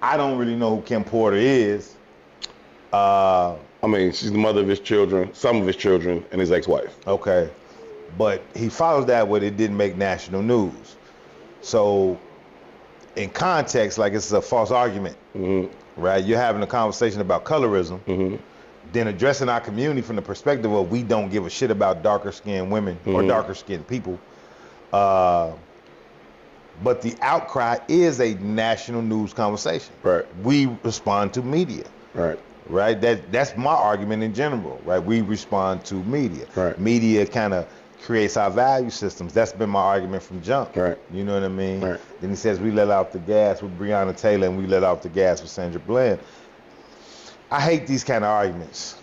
I don't really know who Kim Porter is. I mean, she's the mother of his children, some of his children, and his ex-wife. Okay. But he follows that with it didn't make national news. So in context, like it's a false argument, right? You're having a conversation about colorism, then addressing our community from the perspective of we don't give a shit about darker skinned women or darker skinned people. But the outcry is a national news conversation. Right. We respond to media. Right. Right. That's my argument in general. Right. We respond to media. Right. Media kind of creates our value systems. That's been my argument from jump. Right. You know what I mean? Right. Then he says we let off the gas with Breonna Taylor and we let off the gas with Sandra Bland. I hate these kind of arguments.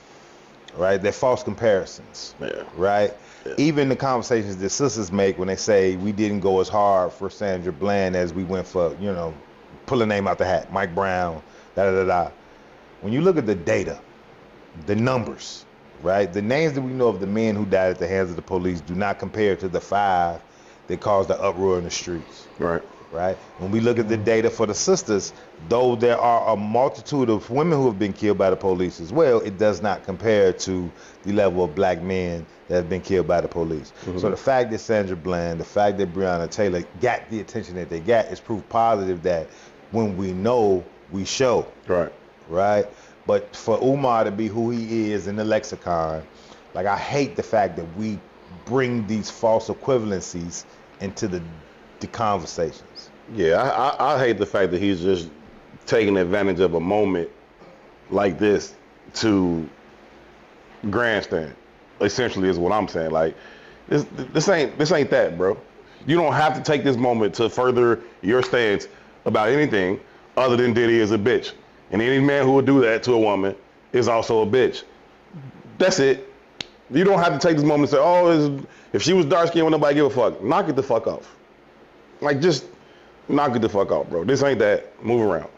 Right. They're false comparisons. Yeah. Right. Yeah. Even the conversations that sisters make when they say we didn't go as hard for Sandra Bland as we went for, pull a name out the hat, Mike Brown, da-da-da-da. When you look at the data, the numbers, right? The names that we know of the men who died at the hands of the police do not compare to the 5 that caused the uproar in the streets. Right. Right? When we look at the data for the sisters, though there are a multitude of women who have been killed by the police as well, it does not compare to the level of black men that have been killed by the police. Mm-hmm. So the fact that Sandra Bland, the fact that Breonna Taylor got the attention that they got is proof positive that when we know, we show. Right. Right? But for Umar to be who he is in the lexicon, like I hate the fact that we bring these false equivalencies into the conversations. Yeah, I hate the fact that he's just taking advantage of a moment like this to grandstand. Essentially, is what I'm saying. Like, this ain't that, bro. You don't have to take this moment to further your stance about anything other than Diddy is a bitch. And any man who would do that to a woman is also a bitch. That's it. You don't have to take this moment and say, if she was dark skinned, would nobody give a fuck. Knock it the fuck off. Like, just knock it the fuck off, bro. This ain't that. Move around.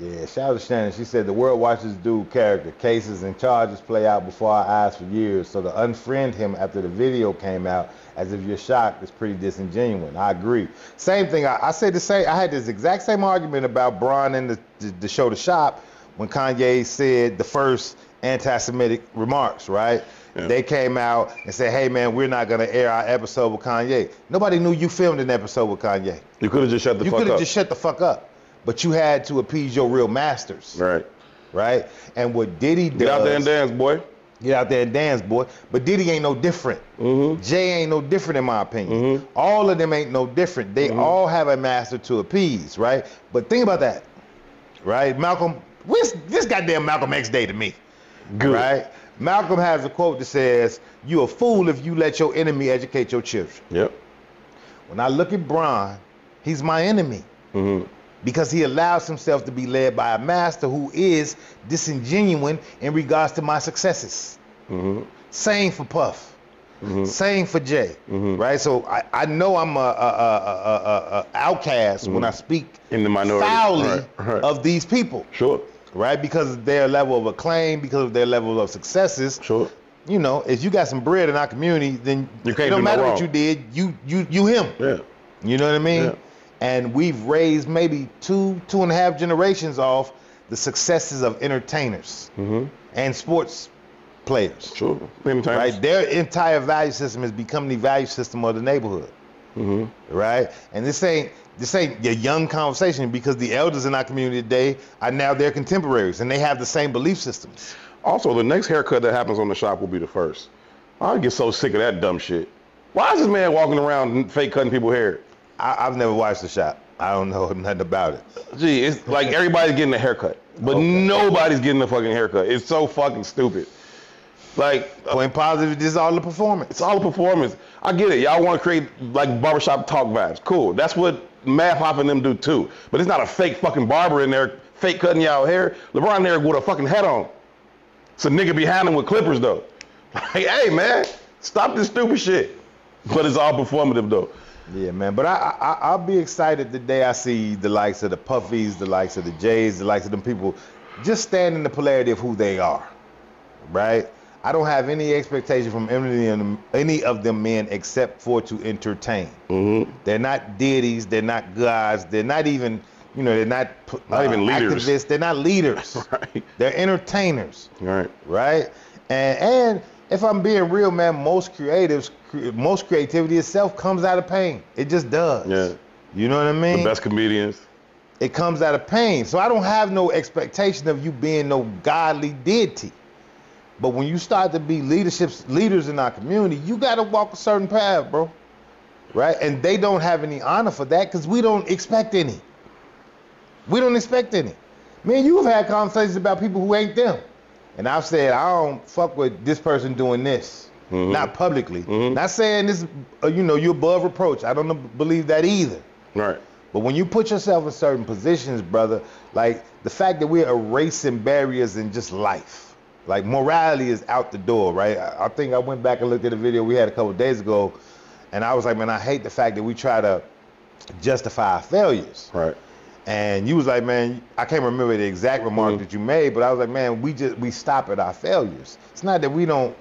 Yeah, shout out to Shannon. She said the world watches dude character. Cases and charges play out before our eyes for years. So to unfriend him after the video came out as if you're shocked is pretty disingenuous. I agree. Same thing. I said the same. I had this exact same argument about Bron and the show The Shop when Kanye said the first anti-Semitic remarks, right? Yeah. They came out and said, hey, man, we're not going to air our episode with Kanye. Nobody knew you filmed an episode with Kanye. You could have just shut the fuck up. You could have just shut the fuck up. But you had to appease your real masters. Right. Right? And what Diddy does... Get out there and dance, boy. Get out there and dance, boy. But Diddy ain't no different. Mm-hmm. Jay ain't no different in my opinion. Mm-hmm. All of them ain't no different. They all have a master to appease, right? But think about that, right? Malcolm, this goddamn Malcolm X Day to me. Good. Right? Malcolm has a quote that says, you a fool if you let your enemy educate your children. Yep. When I look at Bron, he's my enemy. Mm-hmm. Because he allows himself to be led by a master who is disingenuous in regards to my successes. Mm-hmm. Same for Puff. Mm-hmm. Same for Jay. Mm-hmm. Right? So I know I'm a outcast when I speak in the minority foully of these people. Sure. Right? Because of their level of acclaim, because of their level of successes. Sure. You know, if you got some bread in our community, then it don't matter what you did, you him. Yeah. You know what I mean? Yeah. And we've raised maybe two and a half generations off the successes of entertainers and sports players. Sure. Right? Their entire value system has become the value system of the neighborhood. Mm-hmm. Right? And this ain't a young conversation because the elders in our community today are now their contemporaries and they have the same belief systems. Also, the next haircut that happens on The Shop will be the first. I get so sick of that dumb shit. Why is this man walking around fake cutting people's hair? I've never watched The Shop. I don't know nothing about it. Gee, it's like everybody's getting a haircut, but nobody's getting a fucking haircut. It's so fucking stupid. Like, point positive, this is all the performance. It's all the performance. I get it. Y'all want to create like barbershop talk vibes. Cool. That's what Math Hop and them do too. But it's not a fake fucking barber in there fake cutting y'all hair. LeBron there with a fucking hat on. It's a nigga behind him with clippers though. Like, hey man, stop this stupid shit. But it's all performative though. Yeah, man. But I'll be excited the day I see the likes of the Puffies, the likes of the Jays, the likes of them people just stand in the polarity of who they are, right? I don't have any expectation from any of them men except for to entertain. Mm-hmm. They're not deities. They're not gods. They're not even, they're not even leaders. Activists. They're not leaders. Right. They're entertainers. Right. Right? And if I'm being real, man, most creativity itself comes out of pain. It just does. Yeah. You know what I mean? The best comedians. It comes out of pain. So I don't have no expectation of you being no godly deity. But when you start to be leaders in our community, you got to walk a certain path, bro. right? And they don't have any honor for that because we don't expect any. We don't expect any. Man, you've had conversations about people who ain't them. And I've said, I don't fuck with this person doing this. Not publicly. Not saying this, you're above reproach. I don't believe that either. Right. But when you put yourself in certain positions, brother, like the fact that we're erasing barriers in just life, like morality is out the door, right? I think I went back and looked at a video we had a couple of days ago, and I was like, man, I hate the fact that we try to justify our failures. Right. And you was like, man, I can't remember the exact remark that you made, but I was like, man, we stop at our failures. It's not that we don't,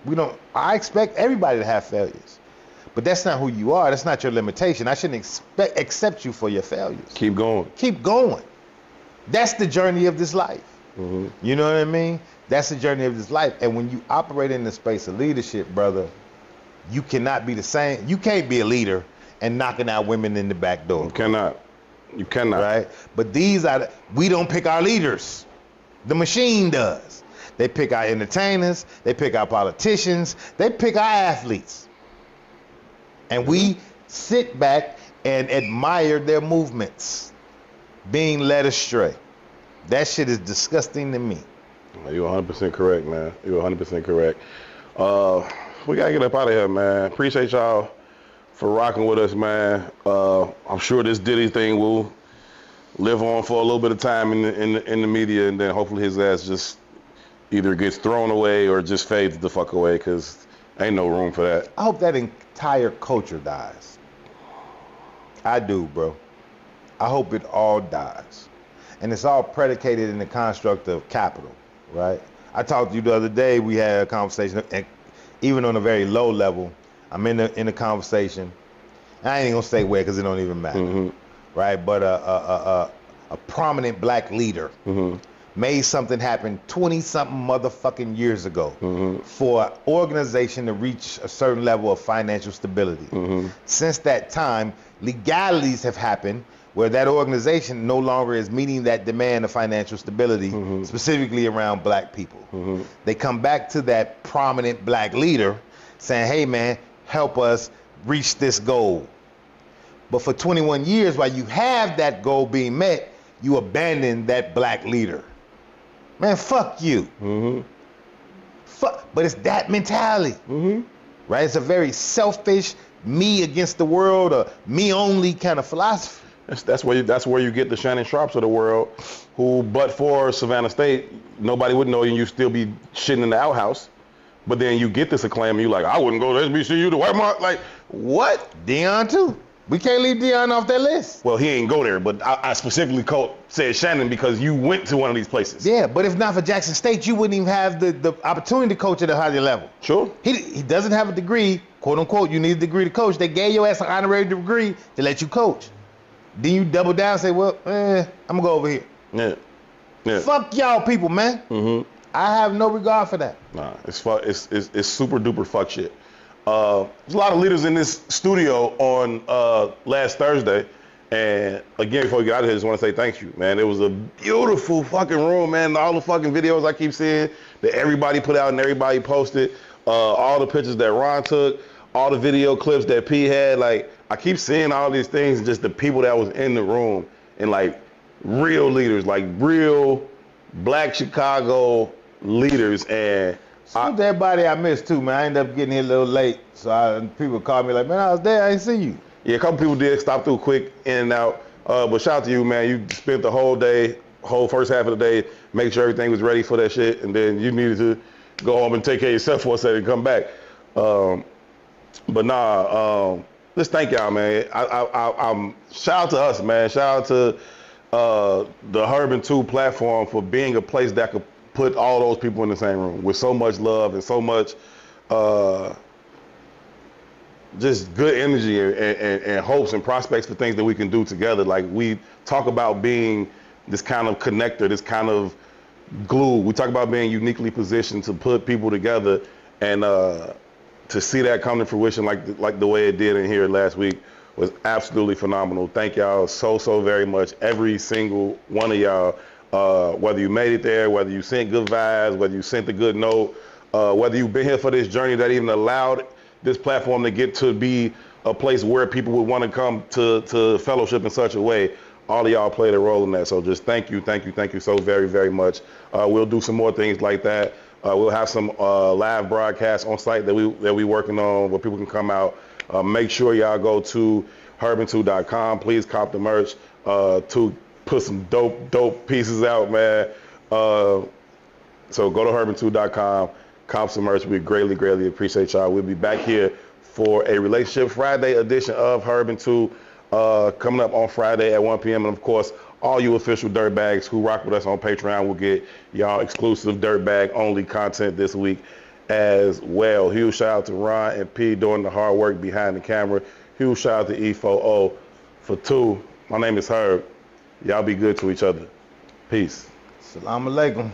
I expect everybody to have failures, but that's not who you are. That's not your limitation. I shouldn't accept you for your failures. Keep going. Keep going. That's the journey of this life. You know what I mean? That's the journey of this life. And when you operate in the space of leadership, brother, you cannot be the same. You can't be a leader and knocking out women in the back door. You cannot. You cannot. Right? But we don't pick our leaders. The machine does. They pick our entertainers. They pick our politicians. They pick our athletes. And we sit back and admire their movements, being led astray. That shit is disgusting to me. You're 100% correct, man. You're 100% correct. We got to get up out of here, man. Appreciate y'all for rocking with us, man. I'm sure this Diddy thing will live on for a little bit of time in the media, and then hopefully his ass just either gets thrown away or just fades the fuck away, because ain't no room for that. I hope that entire culture dies. I do, bro. I hope it all dies. And it's all predicated in the construct of capital, right? I talked to you the other day, we had a conversation, and even on a very low level, I'm in the conversation. I ain't gonna say where because it don't even matter, right? But a prominent black leader made something happen 20-something motherfucking years ago for an organization to reach a certain level of financial stability. Since that time, legalities have happened where that organization no longer is meeting that demand of financial stability, specifically around black people. They come back to that prominent black leader saying, hey man, help us reach this goal. But for 21 years, while you have that goal being met, you abandon that black leader. Man, fuck you. But it's that mentality, right? It's a very selfish, me against the world, or me only kind of philosophy. That's where you get the Shannon Sharps of the world, who, but for Savannah State, nobody would know you, and you still be shitting in the outhouse. But then you get this acclaim, and you're like, I wouldn't go to HBCU to White Mark. Like, what? Deion too. We can't leave Deion off that list. Well, he ain't go there, but I specifically said Shannon because you went to one of these places. Yeah, but if not for Jackson State, you wouldn't even have the opportunity to coach at a higher level. Sure. He doesn't have a degree, quote unquote, you need a degree to coach. They gave your ass an honorary degree to let you coach. Then you double down and say, well, I'm going to go over here. Yeah. Fuck y'all people, man. I have no regard for that. Nah, it's super duper fuck shit. There's a lot of leaders in this studio on last Thursday, and again, before we get out of here, I just want to say thank you, man. It was a beautiful fucking room, man. All the fucking videos I keep seeing that everybody put out and everybody posted, all the pictures that Ron took, all the video clips that P had. Like, I keep seeing all these things, just the people that was in the room, and like real leaders, like real Black Chicago leaders. And salute to everybody I missed too, man. I ended up getting here a little late, so people called me like, man, I was there, I didn't see you. Yeah, a couple people did stop through quick, in and out. But shout out to you, man. You spent the whole first half of the day, making sure everything was ready for that shit, and then you needed to go home and take care of yourself for a second and come back. But nah, just thank y'all, man. I'm shout out to us, man. Shout out to the Urban 2 platform for being a place that could put all those people in the same room with so much love and so much just good energy and hopes and prospects for things that we can do together. Like, we talk about being this kind of connector, this kind of glue. We talk about being uniquely positioned to put people together, and to see that come to fruition like the way it did in here last week was absolutely phenomenal. Thank y'all so very much, every single one of y'all. Whether you made it there, whether you sent good vibes, whether you sent a good note, whether you've been here for this journey that even allowed this platform to get to be a place where people would want to come to fellowship in such a way. All of y'all played a role in that. So just thank you so very, very much. We'll do some more things like that. We'll have some live broadcasts on site that we working on where people can come out. Make sure y'all go to herb2.com. Please cop the merch to put some dope pieces out, man. So go to herb2.com, cop some merch. We greatly appreciate y'all. We'll be back here for a Relationship Friday edition of Herb and 2 coming up on Friday at 1 p.m. And of course, all you official dirtbags who rock with us on Patreon will get y'all exclusive dirtbag only content this week as well. Huge shout out to Ron and P doing the hard work behind the camera. Huge shout out to E4O for 2. My name is Herb. Y'all be good to each other. Peace. Assalamu alaikum.